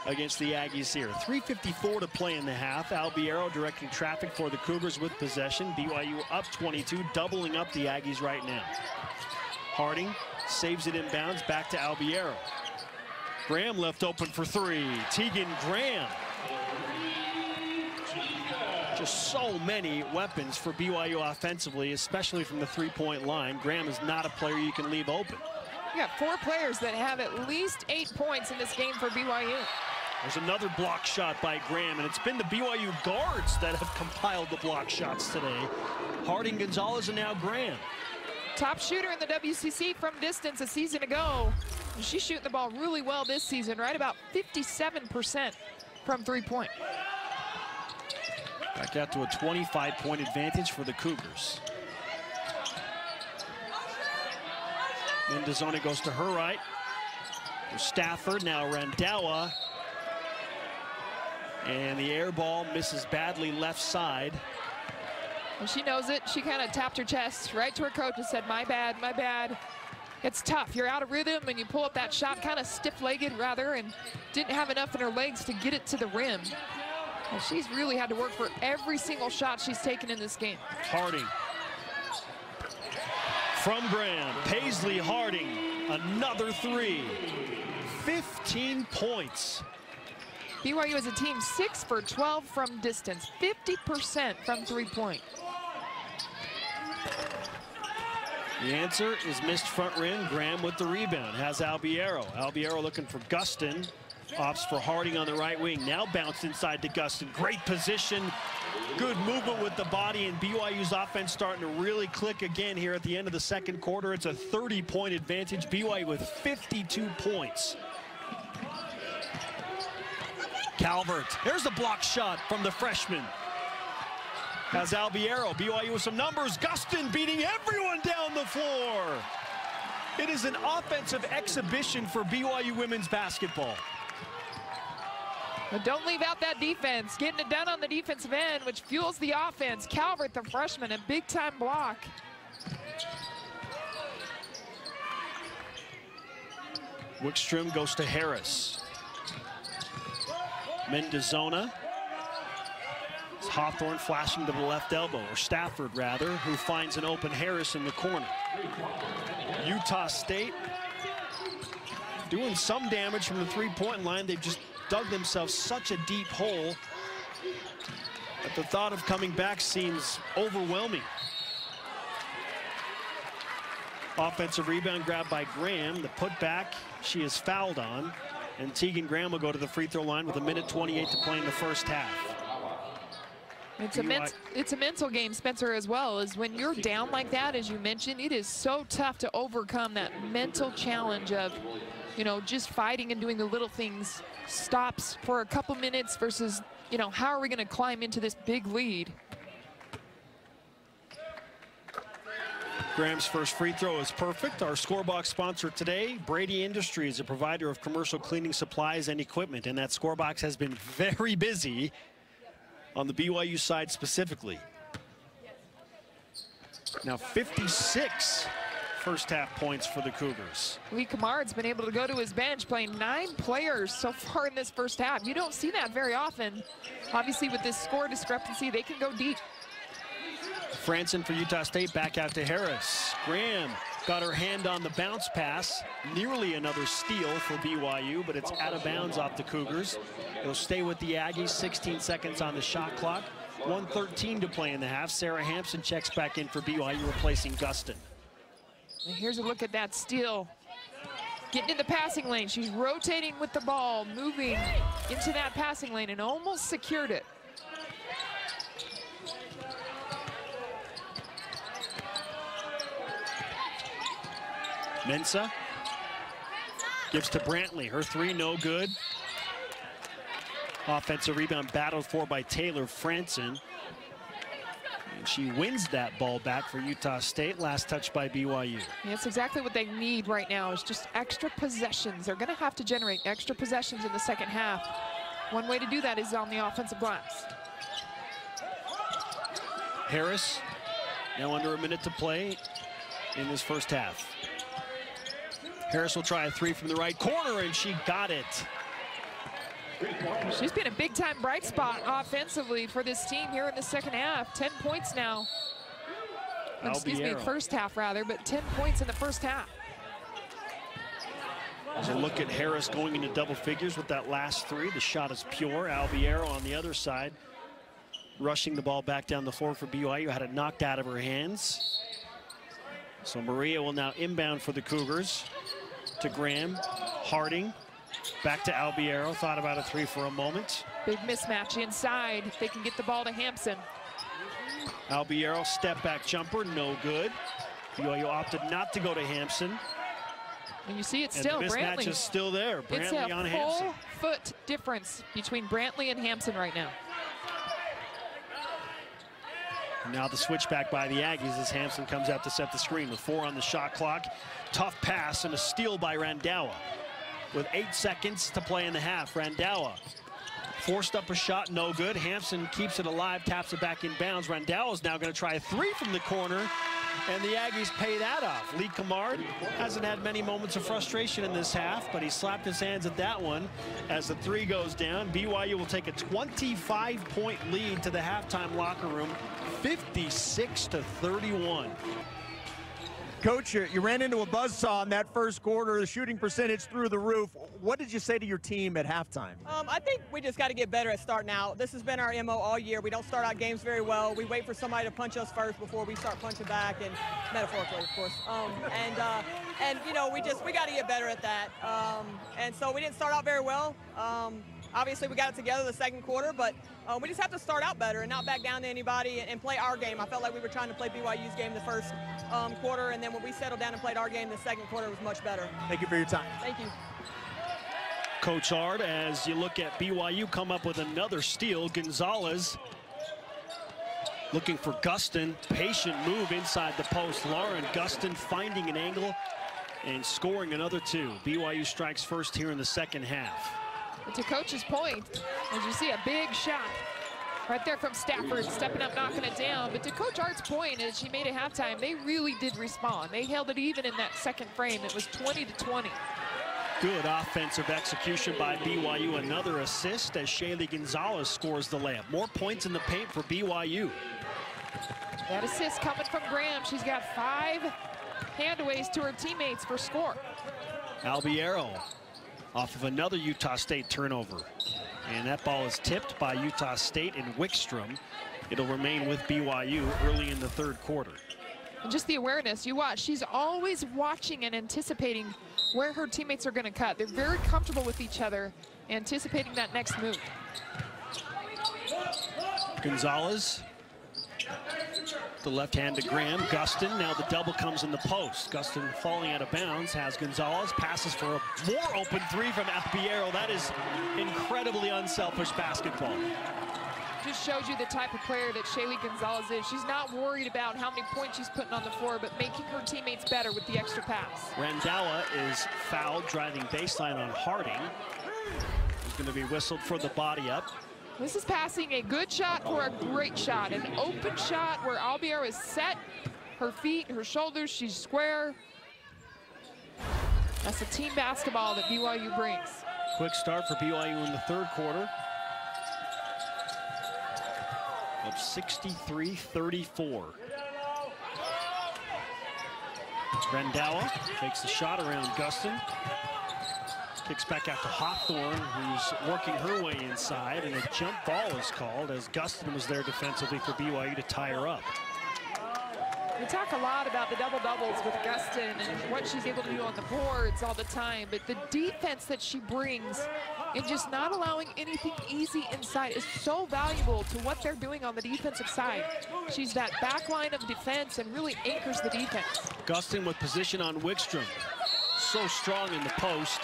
Speaker 1: against the Aggies here. 3:54 to play in the half. Albiero directing traffic for the Cougars with possession. BYU up 22, doubling up the Aggies right now. Harding saves it inbounds, back to Albiero. Graham left open for 3. Tegan Graham. Just so many weapons for BYU offensively, especially from the three-point line. Graham is not a player you can leave open.
Speaker 2: You got 4 players that have at least 8 points in this game for BYU.
Speaker 1: There's another block shot by Graham, and it's been the BYU guards that have compiled the block shots today. Harding, Gonzalez, and now Graham.
Speaker 2: Top shooter in the WCC from distance a season ago. She's shooting the ball really well this season, right about 57% from three-point.
Speaker 1: Back out to a 25-point advantage for the Cougars. Mendozona goes to her right. There's Stafford, now Randawa. And the air ball misses badly left side.
Speaker 2: Well, she knows it. She kind of tapped her chest right to her coach and said, my bad, my bad. It's tough. You're out of rhythm and you pull up that shot kind of stiff-legged rather, and didn't have enough in her legs to get it to the rim. Well, she's really had to work for every single shot she's taken in this game.
Speaker 1: Harding. From Graham, Paisley Harding, another 3. 15 points.
Speaker 2: BYU as a team 6 for 12 from distance, 50% from three-point.
Speaker 1: The answer is missed front rim. Graham with the rebound, has Albiero. Albiero looking for Gustin. Opts for Harding on the right wing. Now bounced inside to Gustin. Great position. Good movement with the body, and BYU's offense starting to really click again here at the end of the second quarter. It's a 30-point advantage. BYU with 52 points. Calvert. There's the block shot from the freshman. Has Albiero. BYU with some numbers. Gustin beating everyone down the floor. It is an offensive exhibition for BYU women's basketball.
Speaker 2: But don't leave out that defense. Getting it done on the defensive end, which fuels the offense. Calvert, the freshman, a big-time block.
Speaker 1: Wickstrom goes to Harris. Mendozona. It's Hawthorne flashing to the left elbow, or Stafford rather, who finds an open Harris in the corner. Utah State doing some damage from the three-point line. They've just dug themselves such a deep hole that the thought of coming back seems overwhelming. Offensive rebound grab by Graham. The putback she is fouled on. And Tegan Graham will go to the free throw line with 1:28 to play in the first half.
Speaker 2: It's a mental game, Spencer, as well. As when you're down like that, as you mentioned, it is so tough to overcome that mental challenge of, you know, just fighting and doing the little things. Stops for a couple minutes versus, you know, how are we going to climb into this big lead?
Speaker 1: Graham's first free throw is perfect. Our scorebox sponsor today, Brady Industries, a provider of commercial cleaning supplies and equipment, and that scorebox has been very busy on the BYU side specifically. Now 56 first half points for the Cougars.
Speaker 2: Lee Kamard's been able to go to his bench, playing 9 players so far in this first half. You don't see that very often. Obviously, with this score discrepancy, they can go deep.
Speaker 1: Franson for Utah State, back out to Harris. Graham got her hand on the bounce pass. Nearly another steal for BYU, but it's out of bounds off the Cougars. They'll stay with the Aggies, 16 seconds on the shot clock. 1:13 to play in the half. Sarah Hampson checks back in for BYU, replacing Gustin.
Speaker 2: And here's a look at that steal. Getting in the passing lane. She's rotating with the ball, moving into that passing lane, and almost secured it.
Speaker 1: Mensah gives to Brantley. Her 3 no good. Offensive rebound battled for by Taylor Franson. And she wins that ball back for Utah State. Last touch by BYU.
Speaker 2: That's exactly what they need right now, is just extra possessions. They're going to have to generate extra possessions in the second half. One way to do that is on the offensive glass.
Speaker 1: Harris, now under a minute to play in this first half. Harris will try a 3 from the right corner, and she got it.
Speaker 2: She's been a big-time bright spot offensively for this team here in the second half. 10 points now. Excuse me, first half rather, but 10 points in the first half.
Speaker 1: As a look at Harris going into double figures with that last 3. The shot is pure. Albiero on the other side rushing the ball back down the floor for BYU, had it knocked out of her hands. So Maria will now inbound for the Cougars to Graham. Harding back to Albiero, thought about a three for a moment.
Speaker 2: Big mismatch inside. They can get the ball to Hampson.
Speaker 1: Albiero, step back jumper, no good. BYU opted not to go to Hampson.
Speaker 2: And you see it still,
Speaker 1: and the mismatch
Speaker 2: Brantley.
Speaker 1: is still there. Brantley on Hampson.
Speaker 2: It's a full foot difference between Brantley and Hampson right now.
Speaker 1: Now the switchback by the Aggies as Hampson comes out to set the screen with 4 on the shot clock. Tough pass and a steal by Randawa. With 8 seconds to play in the half, Randawa forced up a shot, no good. Hampson keeps it alive, taps it back in bounds. Randawa's now going to try a 3 from the corner, and the Aggies pay that off. Lee Camard hasn't had many moments of frustration in this half, but he slapped his hands at that one as the 3 goes down. BYU will take a 25-point lead to the halftime locker room, 56-31.
Speaker 3: Coach, you ran into a buzzsaw in that first quarter. The shooting percentage through the roof. What did you say to your team at halftime?
Speaker 5: I think we just got to get better at starting out. This has been our MO all year. We don't start out games very well. We wait for somebody to punch us first before we start punching back, and metaphorically, of course. And you know, we got to get better at that. And so we didn't start out very well. Obviously, we got it together the second quarter, but we just have to start out better and not back down to anybody and play our game. I felt like we were trying to play BYU's game the first quarter, and then when we settled down and played our game the second quarter, it was much better.
Speaker 3: Thank you for your time.
Speaker 5: Thank you.
Speaker 1: Coach Hard, as you look at BYU come up with another steal. Gonzalez looking for Gustin. Patient move inside the post. Lauren Gustin finding an angle and scoring another 2. BYU strikes first here in the second half.
Speaker 2: And to Coach's point, as you see, a big shot right there from Stafford, stepping up, knocking it down. But to Coach Art's point, as she made it halftime, they really did respond. They held it even in that second frame. It was 20-20.
Speaker 1: Good offensive execution by BYU. Another assist as Shaylee Gonzalez scores the layup. More points in the paint for BYU.
Speaker 2: That assist coming from Graham. She's got 5 handaways to her teammates for score.
Speaker 1: Albiero off of another Utah State turnover. And that ball is tipped by Utah State and Wickstrom. It'll remain with BYU early in the third quarter.
Speaker 2: And just the awareness, you watch, she's always watching and anticipating where her teammates are going to cut. They're very comfortable with each other, anticipating that next move.
Speaker 1: Gonzalez, the left hand to Graham. Gustin, now the double comes in the post. Gustin falling out of bounds, has Gonzalez, passes for a more open 3 from Albiero. That is incredibly unselfish basketball.
Speaker 2: Just shows you the type of player that Shaylee Gonzalez is. She's not worried about how many points she's putting on the floor, but making her teammates better with the extra pass.
Speaker 1: Randawa is fouled, driving baseline on Harding. He's going to be whistled for the body up.
Speaker 2: This is passing a good shot for a great shot. An open shot where Albiero is set. Her feet, her shoulders, she's square. That's the team basketball that BYU brings.
Speaker 1: Quick start for BYU in the third quarter. Up 63-34. Randawa takes the shot around Gustin. Kicks back out to Hawthorne, who's working her way inside, and a jump ball is called as Gustin was there defensively for BYU to tie her up.
Speaker 2: We talk a lot about the double-doubles with Gustin and what she's able to do on the boards all the time, but the defense that she brings and just not allowing anything easy inside is so valuable to what they're doing on the defensive side. She's that back line of defense and really anchors the defense.
Speaker 1: Gustin with position on Wickstrom. So strong in the post.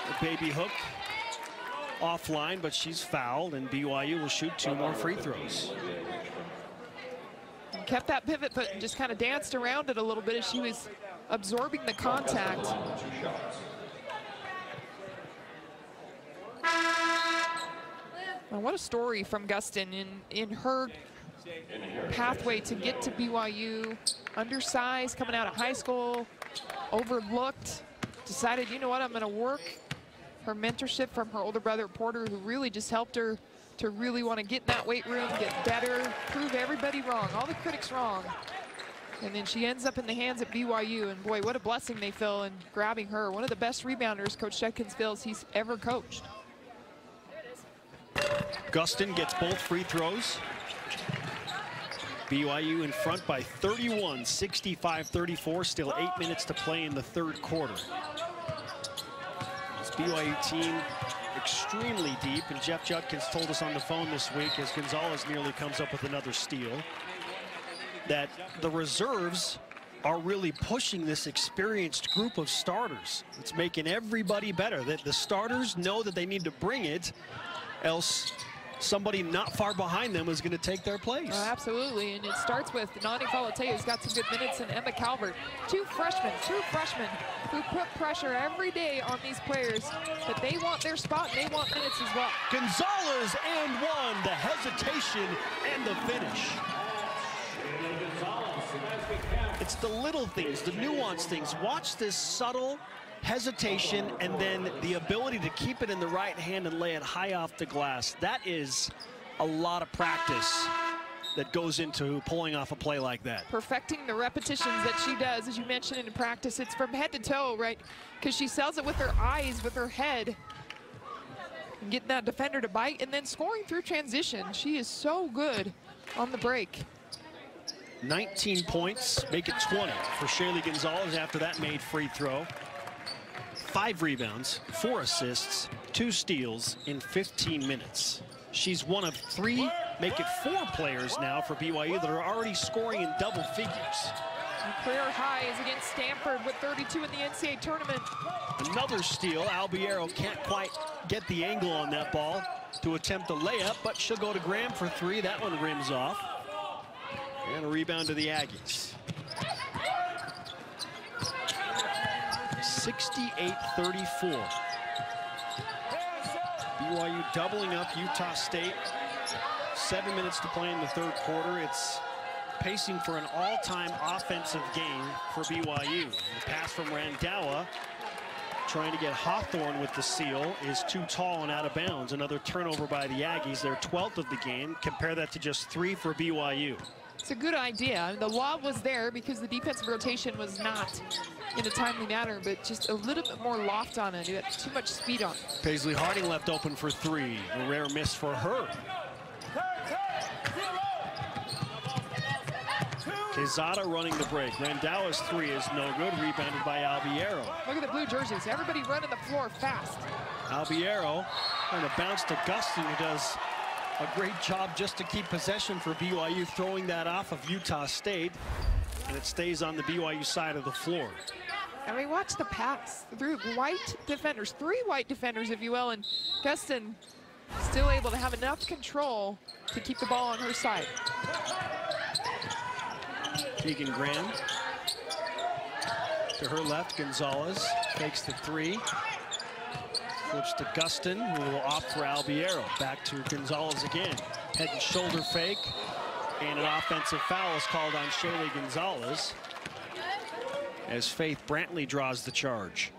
Speaker 1: The baby hook offline, but she's fouled, and BYU will shoot 2 more free throws.
Speaker 2: And kept that pivot foot and just kind of danced around it a little bit as she was absorbing the contact. Well, what a story from Gustin in her pathway to get to BYU. Undersized, coming out of high school, overlooked, decided, you know what, I'm going to work. Her mentorship from her older brother, Porter, who really just helped her to really want to get in that weight room, get better, prove everybody wrong, all the critics wrong. And then she ends up in the hands at BYU, and boy, what a blessing they feel in grabbing her. One of the best rebounders Coach Judkins feels he's ever coached.
Speaker 1: Gustin gets both free throws. BYU in front by 31, 65-34. Still 8 minutes to play in the third quarter. This BYU team extremely deep, and Jeff Judkins told us on the phone this week as Gonzalez nearly comes up with another steal that the reserves are really pushing this experienced group of starters. It's making everybody better. That the starters know that they need to bring it, else somebody not far behind them is going to take their place.
Speaker 2: Oh, absolutely, and it starts with Nani Falatea, who's got some good minutes, and Emma Calvert. Two freshmen who put pressure every day on these players, but they want their spot and they want minutes as well.
Speaker 1: Gonzalez and one, the hesitation and the finish. It's the little things, the nuanced things. Watch this subtle hesitation and then the ability to keep it in the right hand and lay it high off the glass. That is a lot of practice that goes into pulling off a play like that.
Speaker 2: Perfecting the repetitions that she does, as you mentioned in practice. It's from head to toe, right? Because she sells it with her eyes, with her head. And getting that defender to bite and then scoring through transition. She is so good on the break.
Speaker 1: 19 points, make it 20 for Shaylee Gonzalez after that made free throw. 5 rebounds, 4 assists, 2 steals in 15 minutes. She's one of 3, make it 4 players now for BYU that are already scoring in double figures.
Speaker 2: And career high is against Stanford with 32 in the NCAA tournament.
Speaker 1: Another steal. Albiero can't quite get the angle on that ball to attempt a layup, but she'll go to Graham for 3. That one rims off. And a rebound to the Aggies. 68-34. BYU doubling up Utah State. 7 minutes to play in the third quarter. It's pacing for an all-time offensive game for BYU. The pass from Randawa, trying to get Hawthorne with the seal, is too tall and out of bounds. Another turnover by the Aggies, their 12th of the game. Compare that to just 3 for BYU.
Speaker 2: It's a good idea. The lob was there because the defensive rotation was not in a timely manner, but just a little bit more loft on it. You had too much speed on it.
Speaker 1: Paisley Harding left open for 3. A rare miss for her. Quezada running the break. Randawa's 3 is no good. Rebounded by Albiero.
Speaker 2: Look at the blue jerseys. Everybody running the floor fast.
Speaker 1: Albiero trying to bounce to Gustin, who does a great job just to keep possession for BYU, throwing that off of Utah State, and it stays on the BYU side of the floor.
Speaker 2: And we watch the pass through white defenders, 3 white defenders, if you will, and Gustin still able to have enough control to keep the ball on her side.
Speaker 1: Keegan Graham to her left. Gonzalez takes the 3. Flips to Gustin, who will opt for Albiero. Back to Gonzalez again. Head and shoulder fake. And an offensive foul is called on Shaylee Gonzalez as Faith Brantley draws the charge.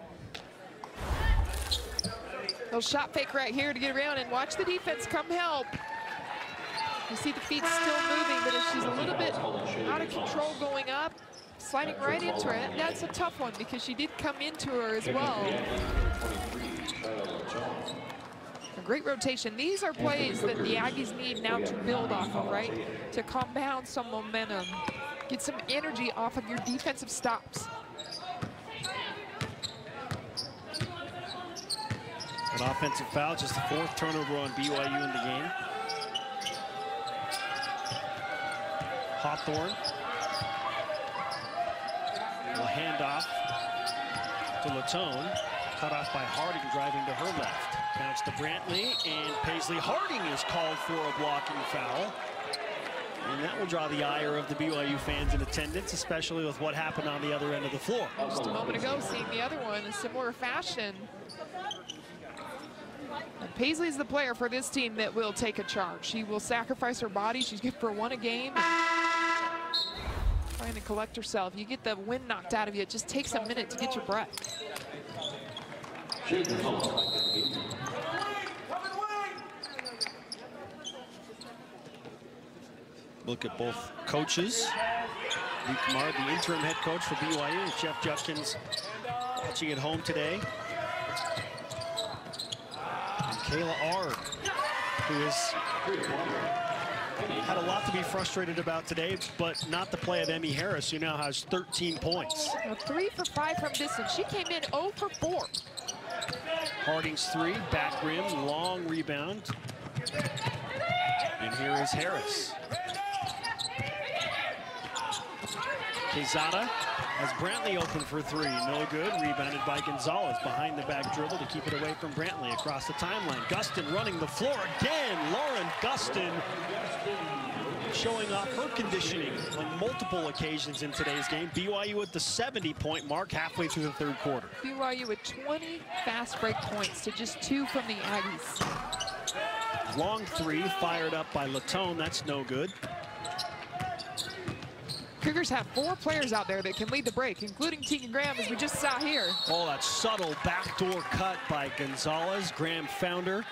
Speaker 2: Little shot fake right here to get around and watch the defense come help. You see the feet still moving, but if she's a little bit out of control going up, sliding right into her, and that's a tough one because she did come into her as well. A great rotation. These are plays that the Aggies need now to build off of, right? To compound some momentum, get some energy off of your defensive stops.
Speaker 1: An offensive foul, just the 4th turnover on BYU in the game. Hawthorne will hand off to Latone. Cut off by Harding, driving to her left. Bounce to Brantley, and Paisley Harding is called for a blocking foul. And that will draw the ire of the BYU fans in attendance, especially with what happened on the other end of the floor.
Speaker 2: Just a moment ago, seeing the other one in similar fashion. And Paisley's the player for this team that will take a charge. She will sacrifice her body. She's good for 1 a game. Trying to collect herself. You get the wind knocked out of you. It just takes a minute to get your breath.
Speaker 1: Look at both coaches. Lee Kamar, the interim head coach for BYU, and Jeff Judkins watching at home today. And Kayla Ard, who is Had a lot to be frustrated about today, but not the play of Emmy Harris, who now has 13 points.
Speaker 2: Well, 3 for 5 from distance. She came in 0 for 4.
Speaker 1: Harding's 3, back rim, long rebound. And here is Harris. Quezada has Brantley open for 3. No good. Rebounded by Gonzalez. Behind the back dribble to keep it away from Brantley across the timeline. Gustin running the floor again. Lauren Gustin showing off her conditioning on multiple occasions in today's game. BYU at the 70-point mark halfway through the third quarter.
Speaker 2: BYU with 20 fast break points to just 2 from the Aggies.
Speaker 1: Long 3 fired up by Latone. That's no good.
Speaker 2: Cougars have 4 players out there that can lead the break, including Tegan Graham, as we just saw here.
Speaker 1: Oh, that subtle backdoor cut by Gonzalez. Graham found her.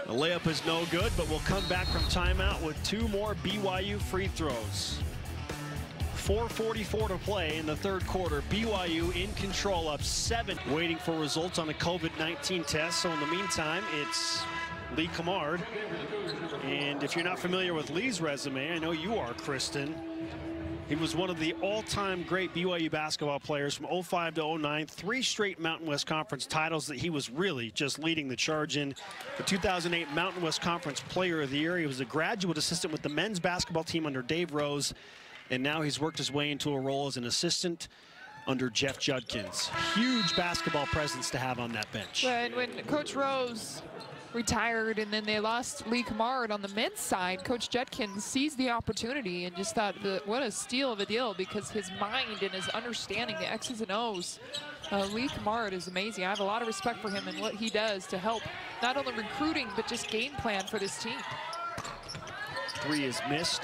Speaker 1: The layup is no good, but we'll come back from timeout with 2 more BYU free throws. 4:44 to play in the third quarter. BYU in control, up 7. Waiting for results on a COVID-19 test. So in the meantime, it's Lee Camard. And if you're not familiar with Lee's resume, I know you are, Kristen. He was one of the all-time great BYU basketball players from 05 to 09, 3 straight Mountain West Conference titles that he was really just leading the charge in. The 2008 Mountain West Conference Player of the Year. He was a graduate assistant with the men's basketball team under Dave Rose, and now he's worked his way into a role as an assistant under Jeff Judkins. Huge basketball presence to have on that bench.
Speaker 2: When Coach Rose retired and then they lost Lee Camard on the men's side, Coach Judkins seized the opportunity and just thought, what a steal of a deal, because his mind and his understanding, the X's and O's, Lee Camard is amazing. I have a lot of respect for him and what he does to help not only recruiting but just game plan for this team.
Speaker 1: 3 is missed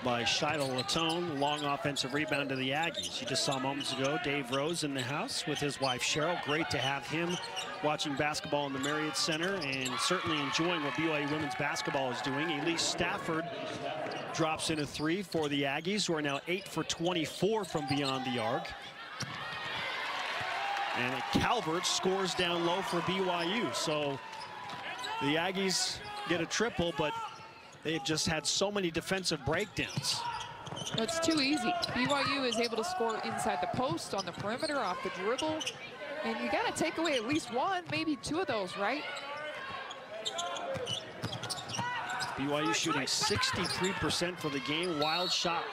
Speaker 1: by Shiloh Latone. Long offensive rebound to the Aggies. You just saw moments ago Dave Rose in the house with his wife Cheryl. Great to have him watching basketball in the Marriott Center and certainly enjoying what BYU women's basketball is doing. Elise Stafford drops in a 3 for the Aggies, who are now 8 for 24 from beyond the arc. And Calvert scores down low for BYU. So the Aggies get a triple, but they've just had so many defensive breakdowns.
Speaker 2: It's too easy. BYU is able to score inside the post, on the perimeter, off the dribble. And you got to take away at least 1, maybe 2 of those, right?
Speaker 1: BYU shooting 63% for the game. Wild shot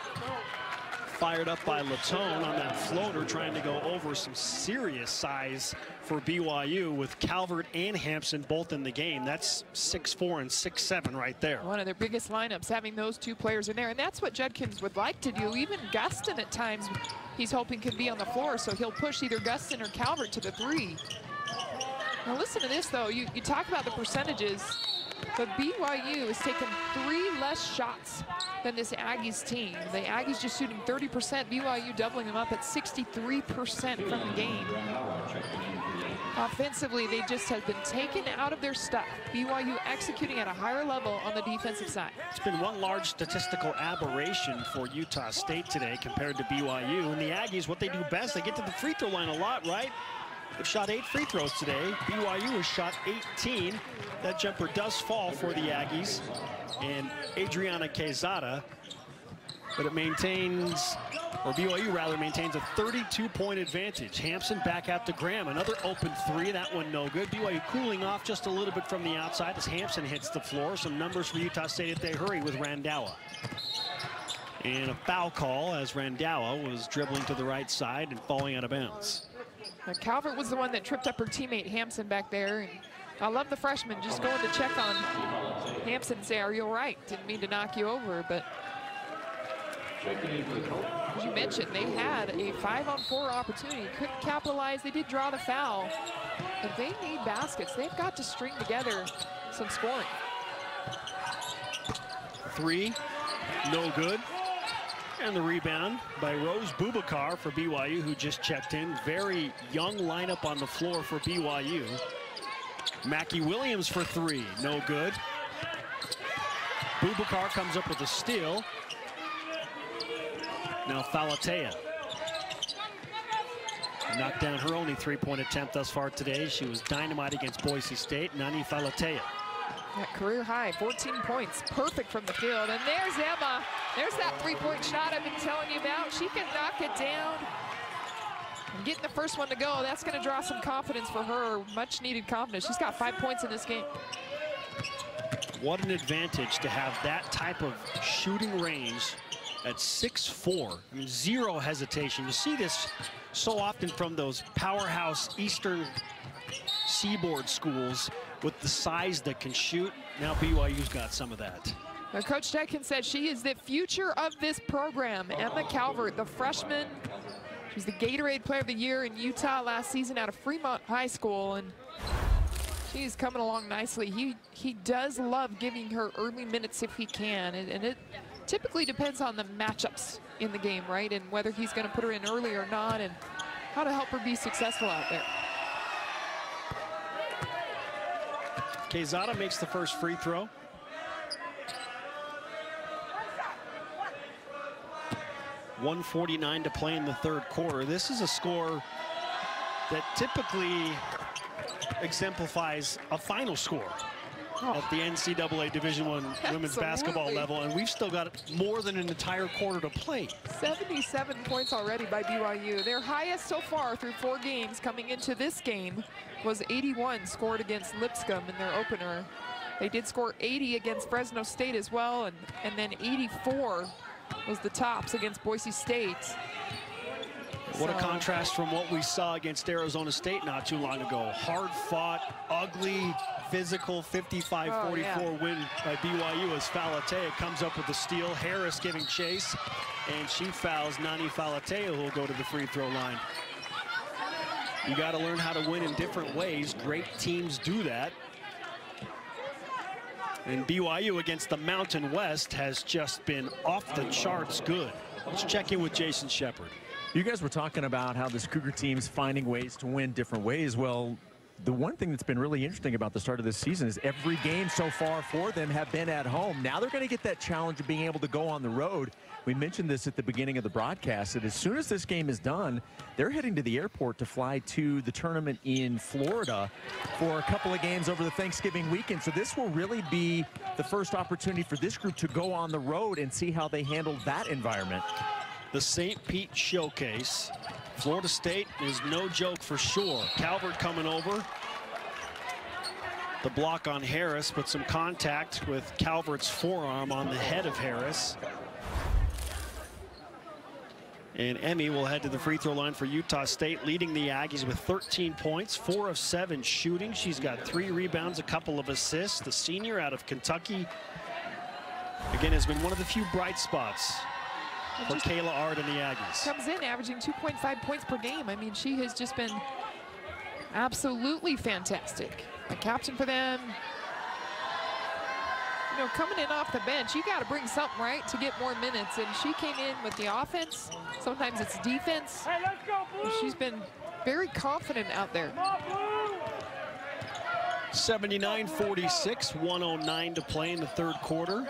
Speaker 1: fired up by Latone on that floater, trying to go over some serious size for BYU with Calvert and Hampson both in the game. That's 6'4" and 6'7" right there.
Speaker 2: One of their biggest lineups, having those 2 players in there. And that's what Judkins would like to do. Even Gustin at times he's hoping could be on the floor, so he'll push either Gustin or Calvert to the 3. Now listen to this though, you talk about the percentages, but BYU has taken 3 less shots than this Aggies team. The Aggies just shooting 30%, BYU doubling them up at 63% from the game. Offensively, they just have been taken out of their stuff. BYU executing at a higher level on the defensive side.
Speaker 1: It's been one large statistical aberration for Utah State today compared to BYU. And the Aggies, what they do best, they get to the free throw line a lot, right? They've shot 8 free throws today. BYU has shot 18. That jumper does fall for the Aggies and Adriana Quezada, but it maintains, or BYU rather, maintains a 32-point advantage. Hampson back out to Graham. Another open 3. That one no good. BYU cooling off just a little bit from the outside as Hampson hits the floor. Some numbers for Utah State if they hurry with Randawa. And a foul call as Randawa was dribbling to the right side and falling out of bounds.
Speaker 2: Now, Calvert was the one that tripped up her teammate Hampson back there. And I love the freshman just going to check on Hampson and say, are you all right? Didn't mean to knock you over, but as you mentioned, they had a 5-on-4 opportunity. Couldn't capitalize. They did draw the foul. But they need baskets. They've got to string together some scoring.
Speaker 1: 3, no good. And the rebound by Rose Bubakar for BYU, who just checked in. Very young lineup on the floor for BYU. Mackie Williams for 3, no good. Bubakar comes up with a steal. Now Falatea knocked down her only 3-point attempt thus far today. She was dynamite against Boise State. Nani Falatea.
Speaker 2: That career high, 14 points, perfect from the field. And there's Emma. There's that three-point shot I've been telling you about. She can knock it down. And getting the first one to go, that's going to draw some confidence for her, much needed confidence. She's got 5 points in this game.
Speaker 1: What an advantage to have that type of shooting range at 6'4". I mean, zero hesitation. You see this so often from those powerhouse Eastern Seaboard schools with the size that can shoot. Now BYU's got some of that.
Speaker 2: Now, Coach Decken said she is the future of this program. Emma Calvert, the freshman. She's the Gatorade Player of the Year in Utah last season out of Fremont High School, and she's coming along nicely. He does love giving her early minutes if he can, and it typically depends on the matchups in the game, right? And whether he's going to put her in early or not, and how to help her be successful out there.
Speaker 1: Quezada makes the first free throw. .149 to play in the third quarter. This is a score that typically exemplifies a final score at the NCAA Division I women's basketball level, and we've still got more than an entire quarter to play.
Speaker 2: 77 points already by BYU. Their highest so far through 4 games coming into this game was 81 scored against Lipscomb in their opener. They did score 80 against Fresno State as well, and then 84 was the tops against Boise State.
Speaker 1: What a contrast from what we saw against Arizona State not too long ago. Hard-fought, ugly, physical 55-44 win by BYU as Falatea comes up with the steal. Harris giving chase, and she fouls Nani Falatea, who will go to the free throw line. You got to learn how to win in different ways. Great teams do that. And BYU against the Mountain West has just been off the charts good. Let's check in with Jason Shepard.
Speaker 3: You guys were talking about how this Cougar team's finding ways to win different ways. Well, the one thing that's been really interesting about the start of this season is every game so far for them have been at home. Now they're going to get that challenge of being able to go on the road. We mentioned this at the beginning of the broadcast, that as soon as this game is done, they're heading to the airport to fly to the tournament in Florida for a couple of games over the Thanksgiving weekend. So this will really be the first opportunity for this group to go on the road and see how they handle that environment.
Speaker 1: The St. Pete Showcase. Florida State is no joke for sure. Calvert coming over. The block on Harris, but some contact with Calvert's forearm on the head of Harris. And Emmy will head to the free throw line for Utah State, leading the Aggies with 13 points, 4 of 7 shooting. She's got 3 rebounds, a couple of assists. The senior out of Kentucky, again, has been one of the few bright spots for Kayla Ard and the Aggies.
Speaker 2: Comes in averaging 2.5 points per game. I mean, she has just been absolutely fantastic. A captain for them. You know, coming in off the bench, you got to bring something, right, to get more minutes. And she came in with the offense. Sometimes it's defense.
Speaker 6: Hey, let's go, Blue.
Speaker 2: She's been very confident out there.
Speaker 1: 79-46, 109 to play in the third quarter.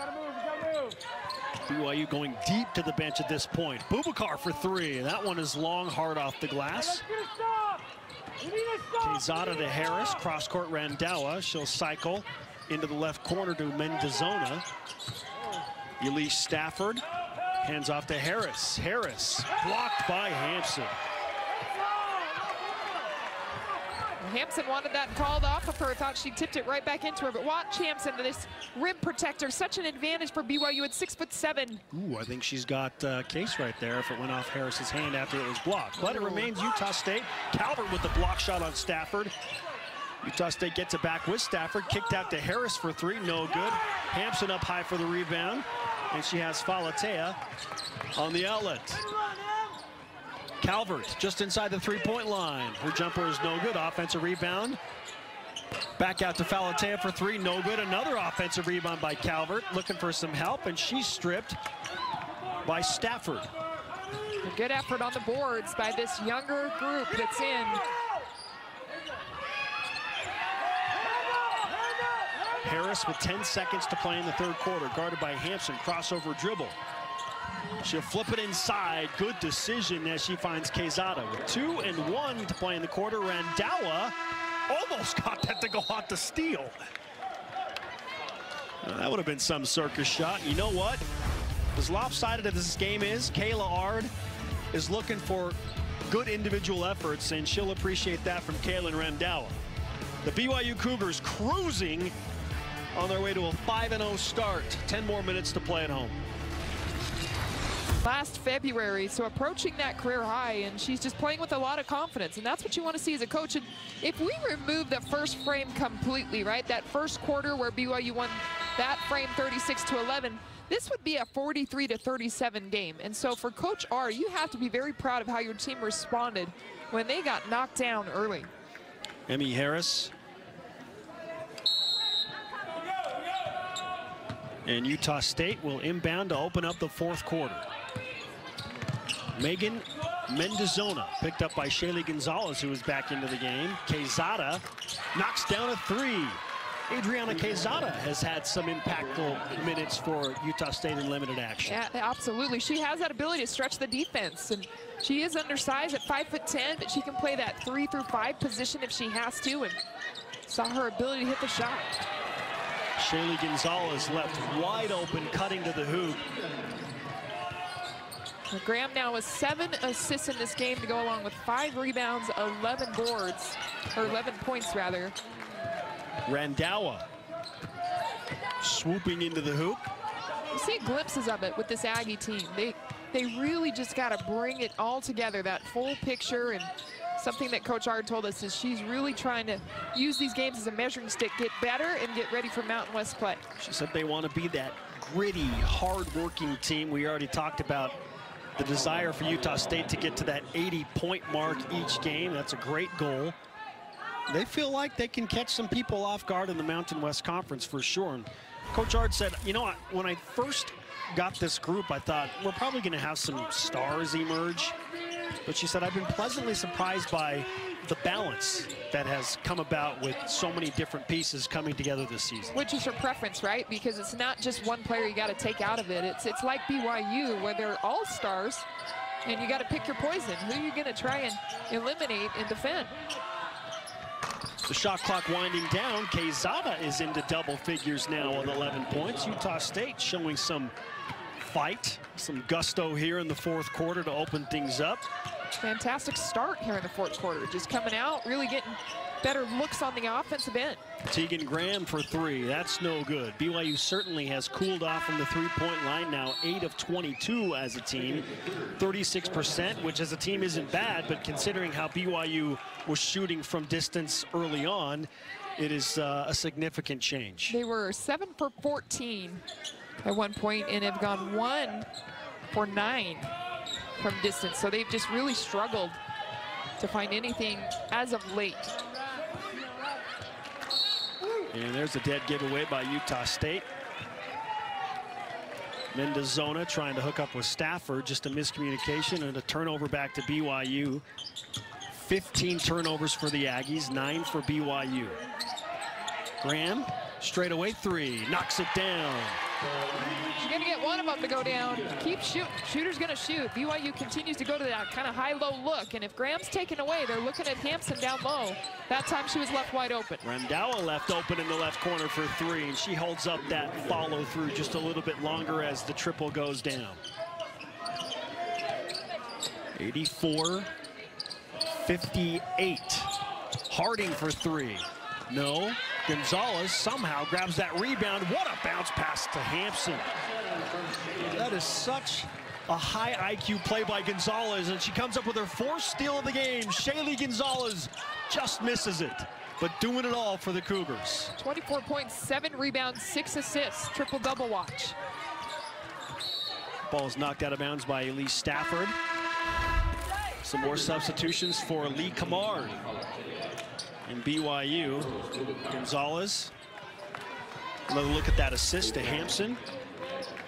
Speaker 1: BYU going deep to the bench at this point. Boubacar for 3. That one is long, hard off the glass. Quezada to Harris, cross-court Randawa. She'll cycle into the left corner to Mendozona. Elise Stafford hands off to Harris. Harris blocked by Hampson.
Speaker 2: Hampson wanted that called off of her, thought she tipped it right back into her, but watch Hampson, this rim protector, such an advantage for BYU at 6'7".
Speaker 1: Ooh, I think she's got a case right there if it went off Harris's hand after it was blocked. But it remains Utah State. Calvert with the block shot on Stafford. Utah State gets it back with Stafford, kicked out to Harris for 3, no good. Hampson up high for the rebound, and she has Falatea on the outlet. Calvert just inside the three-point line. Her jumper is no good. Offensive rebound. Back out to Falatea for 3, no good. Another offensive rebound by Calvert, looking for some help, and she's stripped by Stafford.
Speaker 2: A good effort on the boards by this younger group that's in.
Speaker 1: Harris with 10 seconds to play in the third quarter, guarded by Hampson, crossover dribble. She'll flip it inside. Good decision as she finds Quezada with 2 and 1 to play in the quarter. Randawa almost got that to go out to steal. That would have been some circus shot. You know what? As lopsided as this game is, Kayla Ard is looking for good individual efforts, and she'll appreciate that from Kaylin Rendawa. The BYU Cougars cruising on their way to a 5-0 start. 10 more minutes to play at home.
Speaker 2: Last February, so approaching that career high, and she's just playing with a lot of confidence, and that's what you want to see as a coach. And if we remove the first frame completely, right, that first quarter where BYU won that frame 36-11, this would be a 43-37 game. And so for Coach R, you have to be very proud of how your team responded when they got knocked down early.
Speaker 1: Emmy Harris. And Utah State will inbound to open up the fourth quarter. Megan Mendozona picked up by Shaylee Gonzalez, who is back into the game. Quezada knocks down a three. Adriana Quezada has had some impactful minutes for Utah State in limited action.
Speaker 2: Yeah, absolutely. She has that ability to stretch the defense, and she is undersized at 5'10", but she can play that 3 through 5 position if she has to, and saw her ability to hit the shot.
Speaker 1: Shaylee Gonzalez left wide open, cutting to the hoop.
Speaker 2: Graham now with 7 assists in this game to go along with 5 rebounds, 11 boards, or 11 points rather.
Speaker 1: Rendawa swooping into the hoop.
Speaker 2: You see glimpses of it with this Aggie team. They really just got to bring it all together, that full picture. And something that Coach Ard told us is she's really trying to use these games as a measuring stick, get better and get ready for Mountain West play.
Speaker 1: She said they want to be that gritty, hard-working team. We already talked about the desire for Utah State to get to that 80-point mark each game. That's a great goal. They feel like they can catch some people off guard in the Mountain West Conference for sure. And Coach Ard said, you know, when I first got this group, I thought we're probably going to have some stars emerge. But she said, I've been pleasantly surprised by the balance that has come about with so many different pieces coming together this season.
Speaker 2: Which is her preference, right? Because it's not just one player you got to take out of it. It's like BYU, where they're all stars, and you got to pick your poison. Who are you going to try and eliminate and defend?
Speaker 1: The shot clock winding down. Quezada is into double figures now with 11 points. Utah State showing some fight, some gusto here in the fourth quarter to open things up.
Speaker 2: Fantastic start here in the fourth quarter. Just coming out, really getting better looks on the offensive end.
Speaker 1: Tegan Graham for 3. That's no good. BYU certainly has cooled off from the three-point line now. 8 of 22 as a team. 36%, which as a team isn't bad, but considering how BYU was shooting from distance early on, it is a significant change.
Speaker 2: They were 7 for 14 at one point and have gone 1 for 9 from distance. So they've just really struggled to find anything as of late.
Speaker 1: And there's a dead giveaway by Utah State. Mendozona trying to hook up with Stafford. Just a miscommunication and a turnover back to BYU. 15 turnovers for the Aggies, 9 for BYU. Graham, straightaway 3, knocks it down.
Speaker 2: She's going to get one of them to go down. Keep shooting. Shooter's going to shoot. BYU continues to go to that kind of high-low look. And if Graham's taken away, they're looking at Hampson down low. That time she was left wide open.
Speaker 1: Rendawa left open in the left corner for 3. And she holds up that follow-through just a little bit longer as the triple goes down. 84-58. Harding for 3. No. Gonzalez somehow grabs that rebound. What a bounce pass to Hampson. That is such a high IQ play by Gonzalez, and she comes up with her 4th steal of the game. Shaylee Gonzalez just misses it, but doing it all for the Cougars.
Speaker 2: 24 points, 7 rebounds, 6 assists, triple-double watch.
Speaker 1: Ball is knocked out of bounds by Elise Stafford. Some more substitutions for Lee Kamard. In BYU, Gonzalez, another look at that assist to Hampson,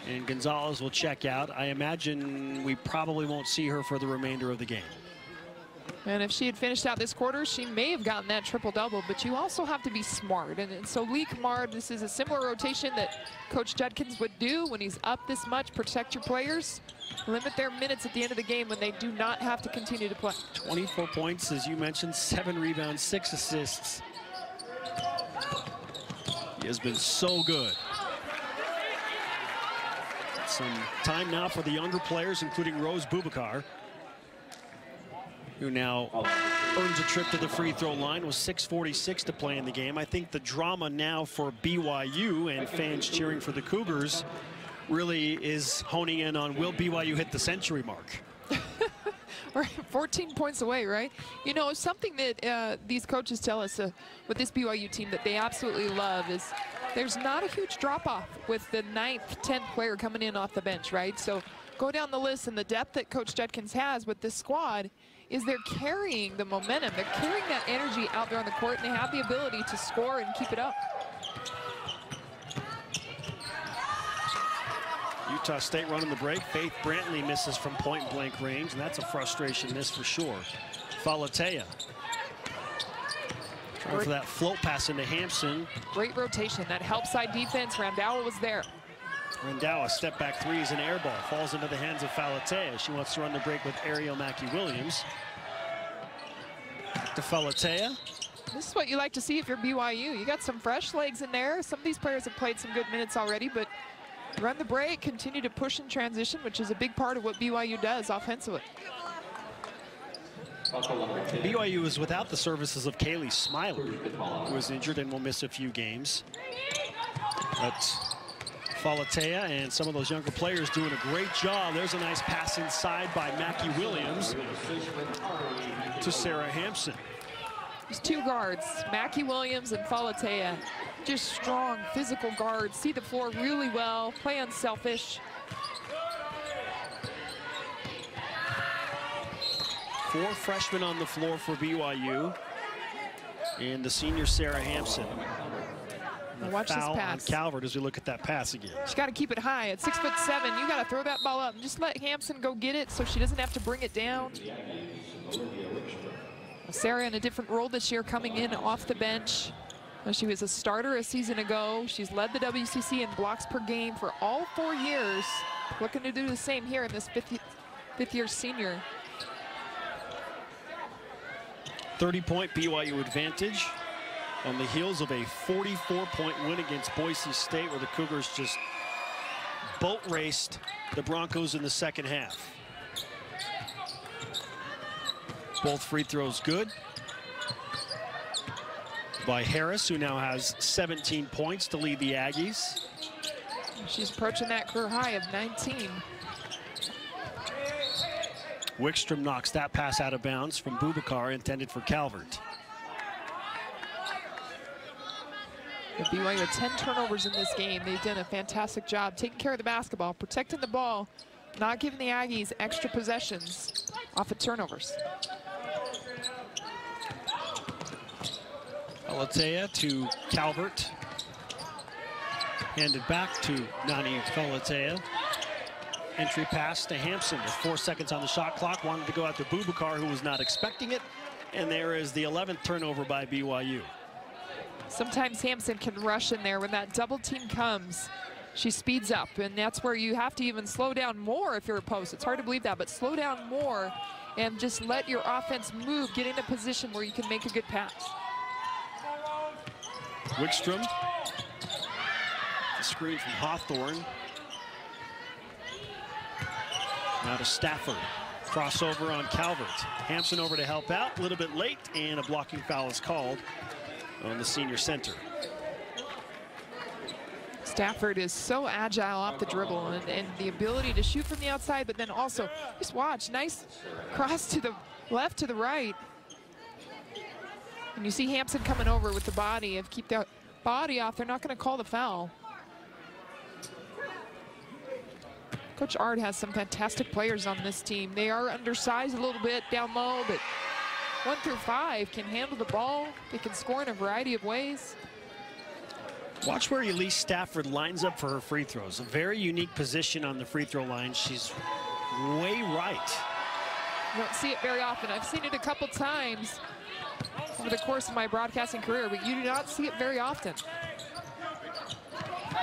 Speaker 1: and Gonzalez will check out. I imagine we probably won't see her for the remainder of the game.
Speaker 2: And if she had finished out this quarter, she may have gotten that triple-double, but you also have to be smart. And so Lee Kamard, this is a similar rotation that Coach Judkins would do when he's up this much. Protect your players, limit their minutes at the end of the game when they do not have to continue to play.
Speaker 1: 24 points, as you mentioned, 7 rebounds, 6 assists. He has been so good Some time now for the younger players, including Rose Bubakar, who now earns a trip to the free throw line with 6:46 to play in the game. I think the drama now for BYU and fans cheering for the Cougars really is honing in on, will BYU hit the century mark?
Speaker 2: We're 14 points away, right? You know, something that these coaches tell us with this BYU team that they absolutely love is there's not a huge drop-off with the 9th, 10th player coming in off the bench, right? So go down the list, and the depth that Coach Judkins has with this squad is they're carrying the momentum. They're carrying that energy out there on the court, and they have the ability to score and keep it up.
Speaker 1: Utah State running the break. Faith Brantley misses from point-blank range, and that's a frustration miss for sure. Falatea trying for that float pass into Hampson.
Speaker 2: Great rotation. That help side defense. Randawa was there.
Speaker 1: Randawa, step back three is an air ball. Falls into the hands of Falatea. She wants to run the break with Ariel Mackey-Williams. Back to Falatea.
Speaker 2: This is what you like to see if you're BYU. You got some fresh legs in there. Some of these players have played some good minutes already, but run the break, continue to push in transition, which is a big part of what BYU does offensively.
Speaker 1: BYU is without the services of Kaylee Smiley, who is injured and will miss a few games. But Falatea and some of those younger players doing a great job. There's a nice pass inside by Mackey-Williams to Sarah Hampson.
Speaker 2: There's two guards, Mackey-Williams and Falatea. Just strong, physical guards, see the floor really well, play unselfish.
Speaker 1: Four freshmen on the floor for BYU. And the senior Sarah Hampson.
Speaker 2: Watch this pass.
Speaker 1: On Calvert as we look at that pass again.
Speaker 2: She's got to keep it high. At 6'7", you got to throw that ball up and just let Hampson go get it so she doesn't have to bring it down. Sarah in a different role this year, coming in off the bench. She was a starter a season ago. She's led the WCC in blocks per game for all 4 years. Looking to do the same here in this fifth year senior.
Speaker 1: 30-point BYU advantage on the heels of a 44-point win against Boise State, where the Cougars just boat raced the Broncos in the second half. Both free throws good by Harris, who now has 17 points to lead the Aggies.
Speaker 2: She's approaching that career high of 19.
Speaker 1: Wickstrom knocks that pass out of bounds from Bubakar, intended for Calvert.
Speaker 2: The BYU had 10 turnovers in this game. They've done a fantastic job taking care of the basketball, protecting the ball, not giving the Aggies extra possessions off of turnovers.
Speaker 1: Falatea to Calvert. Handed back to Nani Falatea. Entry pass to Hampson with 4 seconds on the shot clock. Wanted to go out to Bubakar, who was not expecting it. And there is the 11th turnover by BYU.
Speaker 2: Sometimes Hampson can rush in there. When that double team comes, she speeds up. And that's where you have to even slow down more if you're a post. It's hard to believe that, but slow down more and just let your offense move. Get in a position where you can make a good pass.
Speaker 1: Wickstrom. The screen from Hawthorne. Now to Stafford. Crossover on Calvert. Hampson over to help out. A little bit late, and a blocking foul is called on the senior center.
Speaker 2: Stafford is so agile off the dribble and the ability to shoot from the outside, but then also, just watch, nice cross to the left, to the right. And you see Hampson coming over with the body. If keep that body off, they're not going to call the foul. Coach Ard has some fantastic players on this team. They are undersized a little bit down low, but 1 through 5 can handle the ball. They can score in a variety of ways.
Speaker 1: Watch where Elise Stafford lines up for her free throws. A very unique position on the free throw line. She's way right.
Speaker 2: You don't see it very often. I've seen it a couple times over the course of my broadcasting career, but you do not see it very often.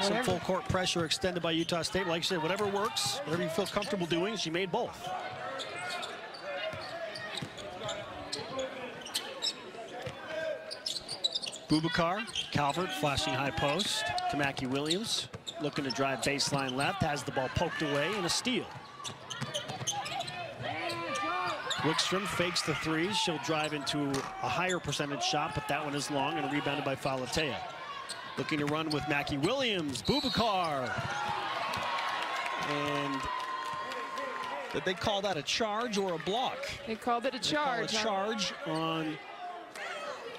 Speaker 1: Some full court pressure extended by Utah State. Like I said, whatever works, whatever you feel comfortable doing, she made both. Bubakar, Calvert flashing high post to Mackey-Williams. looking to drive baseline left, has the ball poked away, and a steal. Wickstrom fakes the three. She'll drive into a higher percentage shot, but that one is long and rebounded by Falatea. Looking to run with Mackie Williams, Bubakar. And did they call that a charge or a block?
Speaker 2: They called it a charge.
Speaker 1: A charge on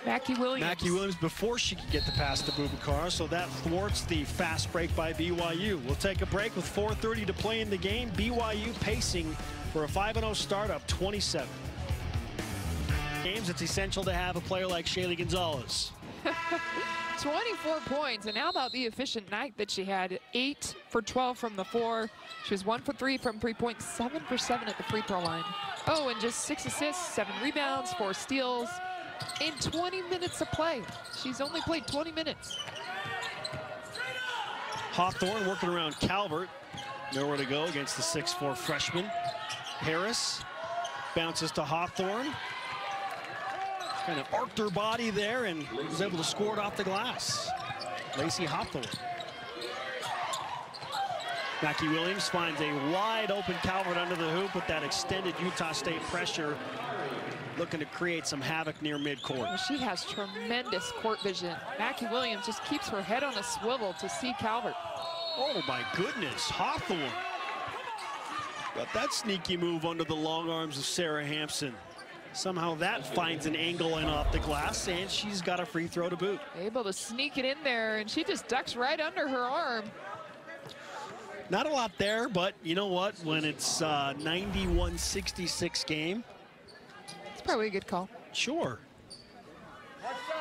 Speaker 2: Mackie Williams.
Speaker 1: Mackie Williams before she could get the pass to Bubakar, so that thwarts the fast break by BYU. We'll take a break with 4:30 to play in the game. BYU pacing for a 5-0 start, up 27. Games, it's essential to have a player like Shaylee Gonzalez.
Speaker 2: 24 points, and how about the efficient night that she had? 8 for 12 from the floor. She was 1 for 3 from 3-point, 7 for 7 at the free throw line. Oh, and just 6 assists, 7 rebounds, 4 steals in 20 minutes of play. She's only played 20 minutes.
Speaker 1: Hawthorne working around Calvert. Nowhere to go against the 6'4 freshman. Harris bounces to Hawthorne. Kind of arced her body there and was able to score it off the glass. Lacey Hawthorne. Mackie Williams finds a wide open Calvert under the hoop with that extended Utah State pressure, looking to create some havoc near midcourt.
Speaker 2: Well, she has tremendous court vision. Mackie Williams just keeps her head on a swivel to see Calvert.
Speaker 1: Oh my goodness, Hawthorne. Got that sneaky move under the long arms of Sarah Hampson. Somehow that finds an angle and off the glass, and she's got a free throw to boot.
Speaker 2: Able to sneak it in there, and she just ducks right under her arm.
Speaker 1: Not a lot there, but you know what? When it's 91-66 game.
Speaker 2: It's probably a good call.
Speaker 1: Sure.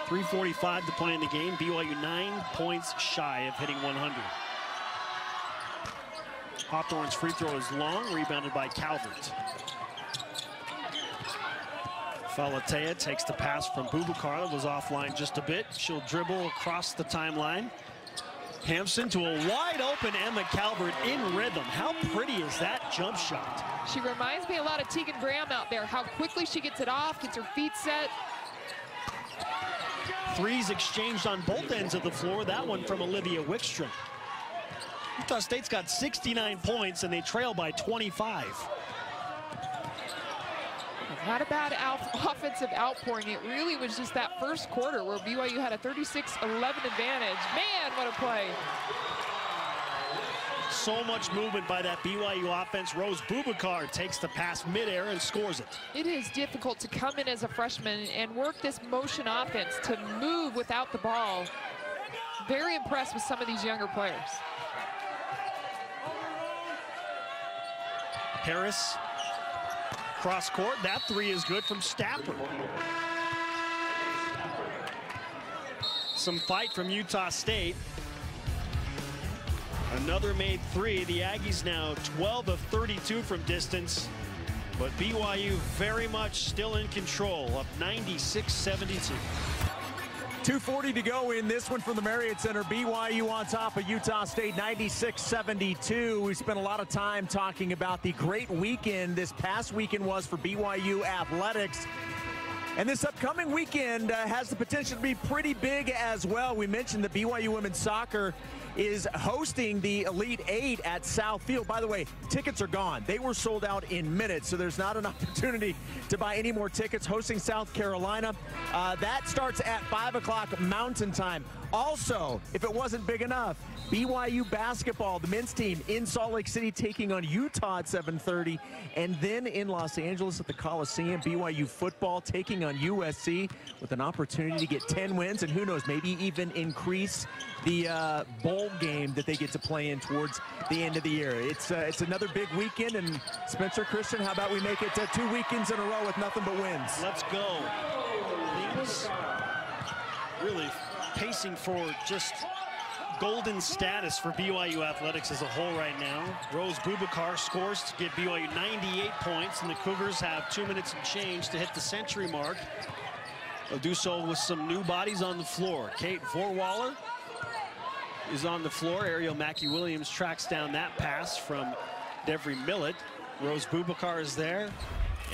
Speaker 1: 3:45 to play in the game. BYU 9 points shy of hitting 100. Hawthorne's free throw is long, rebounded by Calvert. Falatea takes the pass from Bubakar that was offline just a bit. She'll dribble across the timeline. Hampson to a wide open Emma Calvert in rhythm. How pretty is that jump shot?
Speaker 2: She reminds me a lot of Tegan Graham out there. How quickly she gets it off, gets her feet set.
Speaker 1: Threes exchanged on both ends of the floor. That one from Olivia Wickstrom. Utah State's got 69 points and they trail by 25.
Speaker 2: Not a bad offensive outpouring. It really was just that first quarter where BYU had a 36-11 advantage. Man, what a play.
Speaker 1: So much movement by that BYU offense. Rose Bubakar takes the pass midair and scores it.
Speaker 2: It is difficult to come in as a freshman and work this motion offense, to move without the ball. Very impressed with some of these younger players.
Speaker 1: Harris, cross court. That three is good from Stafford. Some fight from Utah State. Another made three. The Aggies now 12 of 32 from distance, but BYU very much still in control, up 96-72.
Speaker 3: 2:40 to go in this one from the Marriott Center. BYU on top of Utah State, 96-72. We spent a lot of time talking about the great weekend this past weekend was for BYU athletics. And this upcoming weekend has the potential to be pretty big as well. We mentioned that BYU women's soccer is hosting the Elite Eight at South Field. By the way, tickets are gone. They were sold out in minutes, so there's not an opportunity to buy any more tickets. Hosting South Carolina. That starts at 5 o'clock Mountain Time. Also, if it wasn't big enough, BYU basketball, the men's team in Salt Lake City taking on Utah at 7:30. And then in Los Angeles at the Coliseum, BYU football taking on USC with an opportunity to get 10 wins and who knows, maybe even increase the bowl game that they get to play in towards the end of the year. It's another big weekend, and Spencer, Christian, how about we make it 2 weekends in a row with nothing but wins?
Speaker 1: Let's go. Things really pacing for just golden status for BYU athletics as a whole right now. Rose Bubakar scores to give BYU 98 points, and the Cougars have 2 minutes and change to hit the century mark. They'll do so with some new bodies on the floor. Kate Vorwaller is on the floor. Ariel Mackie Williams tracks down that pass from Devry Millett. Rose Bubakar is there,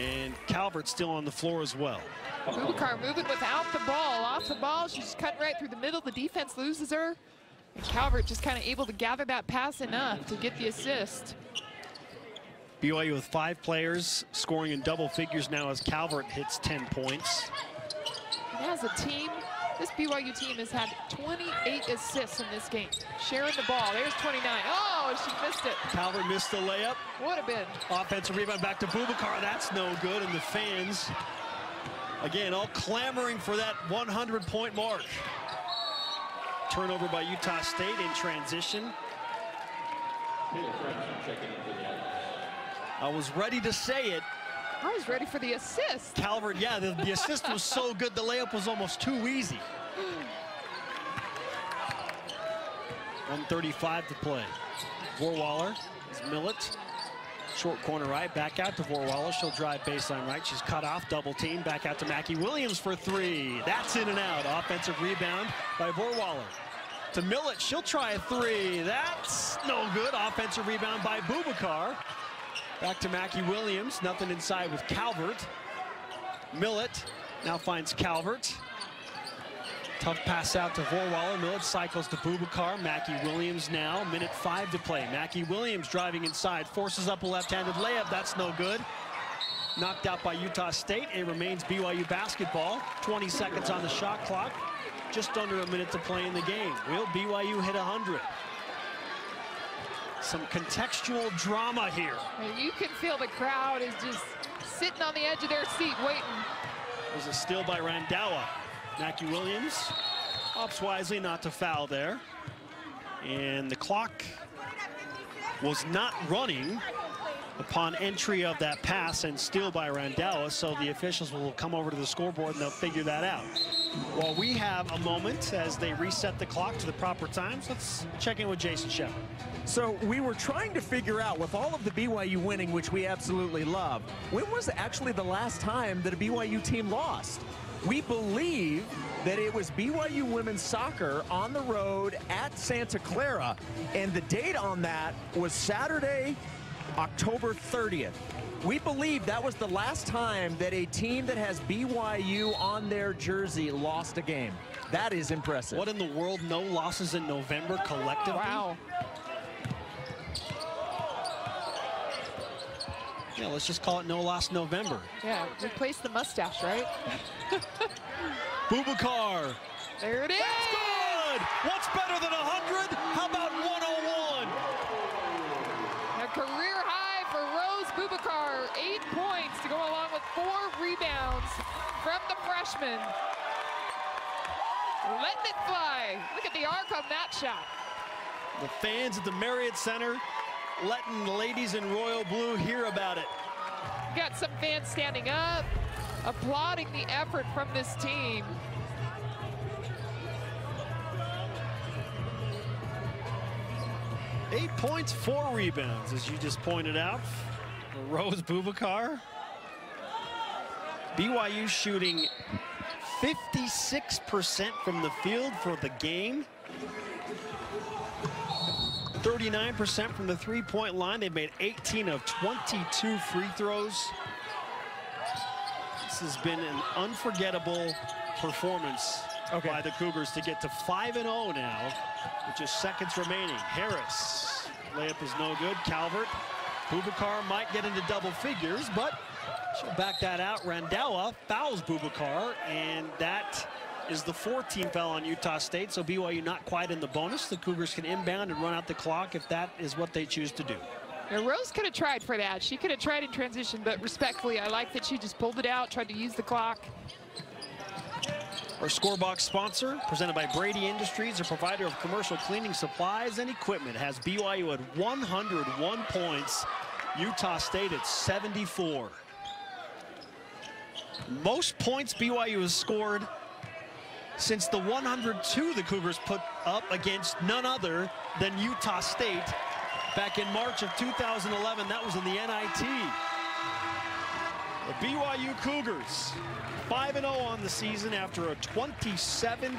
Speaker 1: and Calvert still on the floor as well.
Speaker 2: Bubakar moving without the ball. Off the ball, she's cutting right through the middle. The defense loses her. And Calvert just kind of able to gather that pass enough to get the assist.
Speaker 1: BYU with 5 players scoring in double figures now as Calvert hits 10 points.
Speaker 2: And as a team, this BYU team has had 28 assists in this game. Sharing the ball. There's 29. Oh, she missed it.
Speaker 1: Calvert missed the layup.
Speaker 2: Would have been.
Speaker 1: Offensive rebound back to Boubacar. That's no good. And the fans, again, all clamoring for that 100-point mark. Turnover by Utah State in transition. I was ready to say it.
Speaker 2: I was ready for the assist.
Speaker 1: Calvert, yeah, the assist was so good, the layup was almost too easy. 1:35 to play. Vorwaller is Millett. Short corner right, back out to Vorwaller. She'll drive baseline right. She's cut off, double team. Back out to Mackie Williams for 3. That's in and out. Offensive rebound by Vorwaller. To Millett, she'll try a 3. That's no good. Offensive rebound by Boubacar. Back to Mackie Williams, nothing inside with Calvert. Millett now finds Calvert. Tough pass out to Vorwaller. Millett cycles to Boubacar. Mackie Williams now, minute 5 to play. Mackie Williams driving inside, forces up a left-handed layup. That's no good. Knocked out by Utah State. It remains BYU basketball. 20 seconds on the shot clock. Just under a minute to play in the game. Will BYU hit 100? Some contextual drama here.
Speaker 2: And you can feel the crowd is just sitting on the edge of their seat waiting.
Speaker 1: There's a steal by Randawa. Mackie Williams opts wisely not to foul there. And the clock was not running upon entry of that pass and steal by Randawa, so the officials will come over to the scoreboard and they'll figure that out. While we have a moment as they reset the clock to the proper times, let's check in with Jason Shepard.
Speaker 3: So we were trying to figure out, with all of the BYU winning, which we absolutely love, when was actually the last time that a BYU team lost? We believe that it was BYU women's soccer on the road at Santa Clara, and the date on that was Saturday, October 30th. We believe that was the last time that a team that has BYU on their jersey lost a game. That is impressive.
Speaker 1: What in the world? No losses in November collectively?
Speaker 2: Wow.
Speaker 1: Yeah, let's just call it no loss November.
Speaker 2: Yeah, replace the mustache, right?
Speaker 1: Boubacar.
Speaker 2: There it is.
Speaker 1: That's good. What's better than 100? How about 101?
Speaker 2: A career high for Rose Boubacar. 8 points to go along with 4 rebounds from the freshman. Letting it fly. Look at the arc on that shot.
Speaker 1: The fans at the Marriott Center letting the ladies in royal blue hear about it.
Speaker 2: Got some fans standing up, applauding the effort from this team.
Speaker 1: Eight points, 4 rebounds, as you just pointed out. Rose Boubacar. BYU shooting 56% from the field for the game. 39% from the three-point line. They've made 18 of 22 free throws. This has been an unforgettable performance by the Cougars to get to 5-0 now, with just seconds remaining. Harris, layup is no good. Calvert, Boubacar might get into double figures, but she'll back that out. Randawa fouls Boubacar, and that is the 4th team foul on Utah State, so BYU not quite in the bonus. The Cougars can inbound and run out the clock if that is what they choose to do.
Speaker 2: Now, Rose could have tried for that. She could have tried in transition, but respectfully, I like that she just pulled it out, tried to use the clock.
Speaker 1: Our Scorebox sponsor, presented by Brady Industries, a provider of commercial cleaning supplies and equipment, has BYU at 101 points, Utah State at 74. Most points BYU has scored since the 102 the Cougars put up against none other than Utah State back in March of 2011. That was in the NIT. The BYU Cougars 5-0 on the season after a 27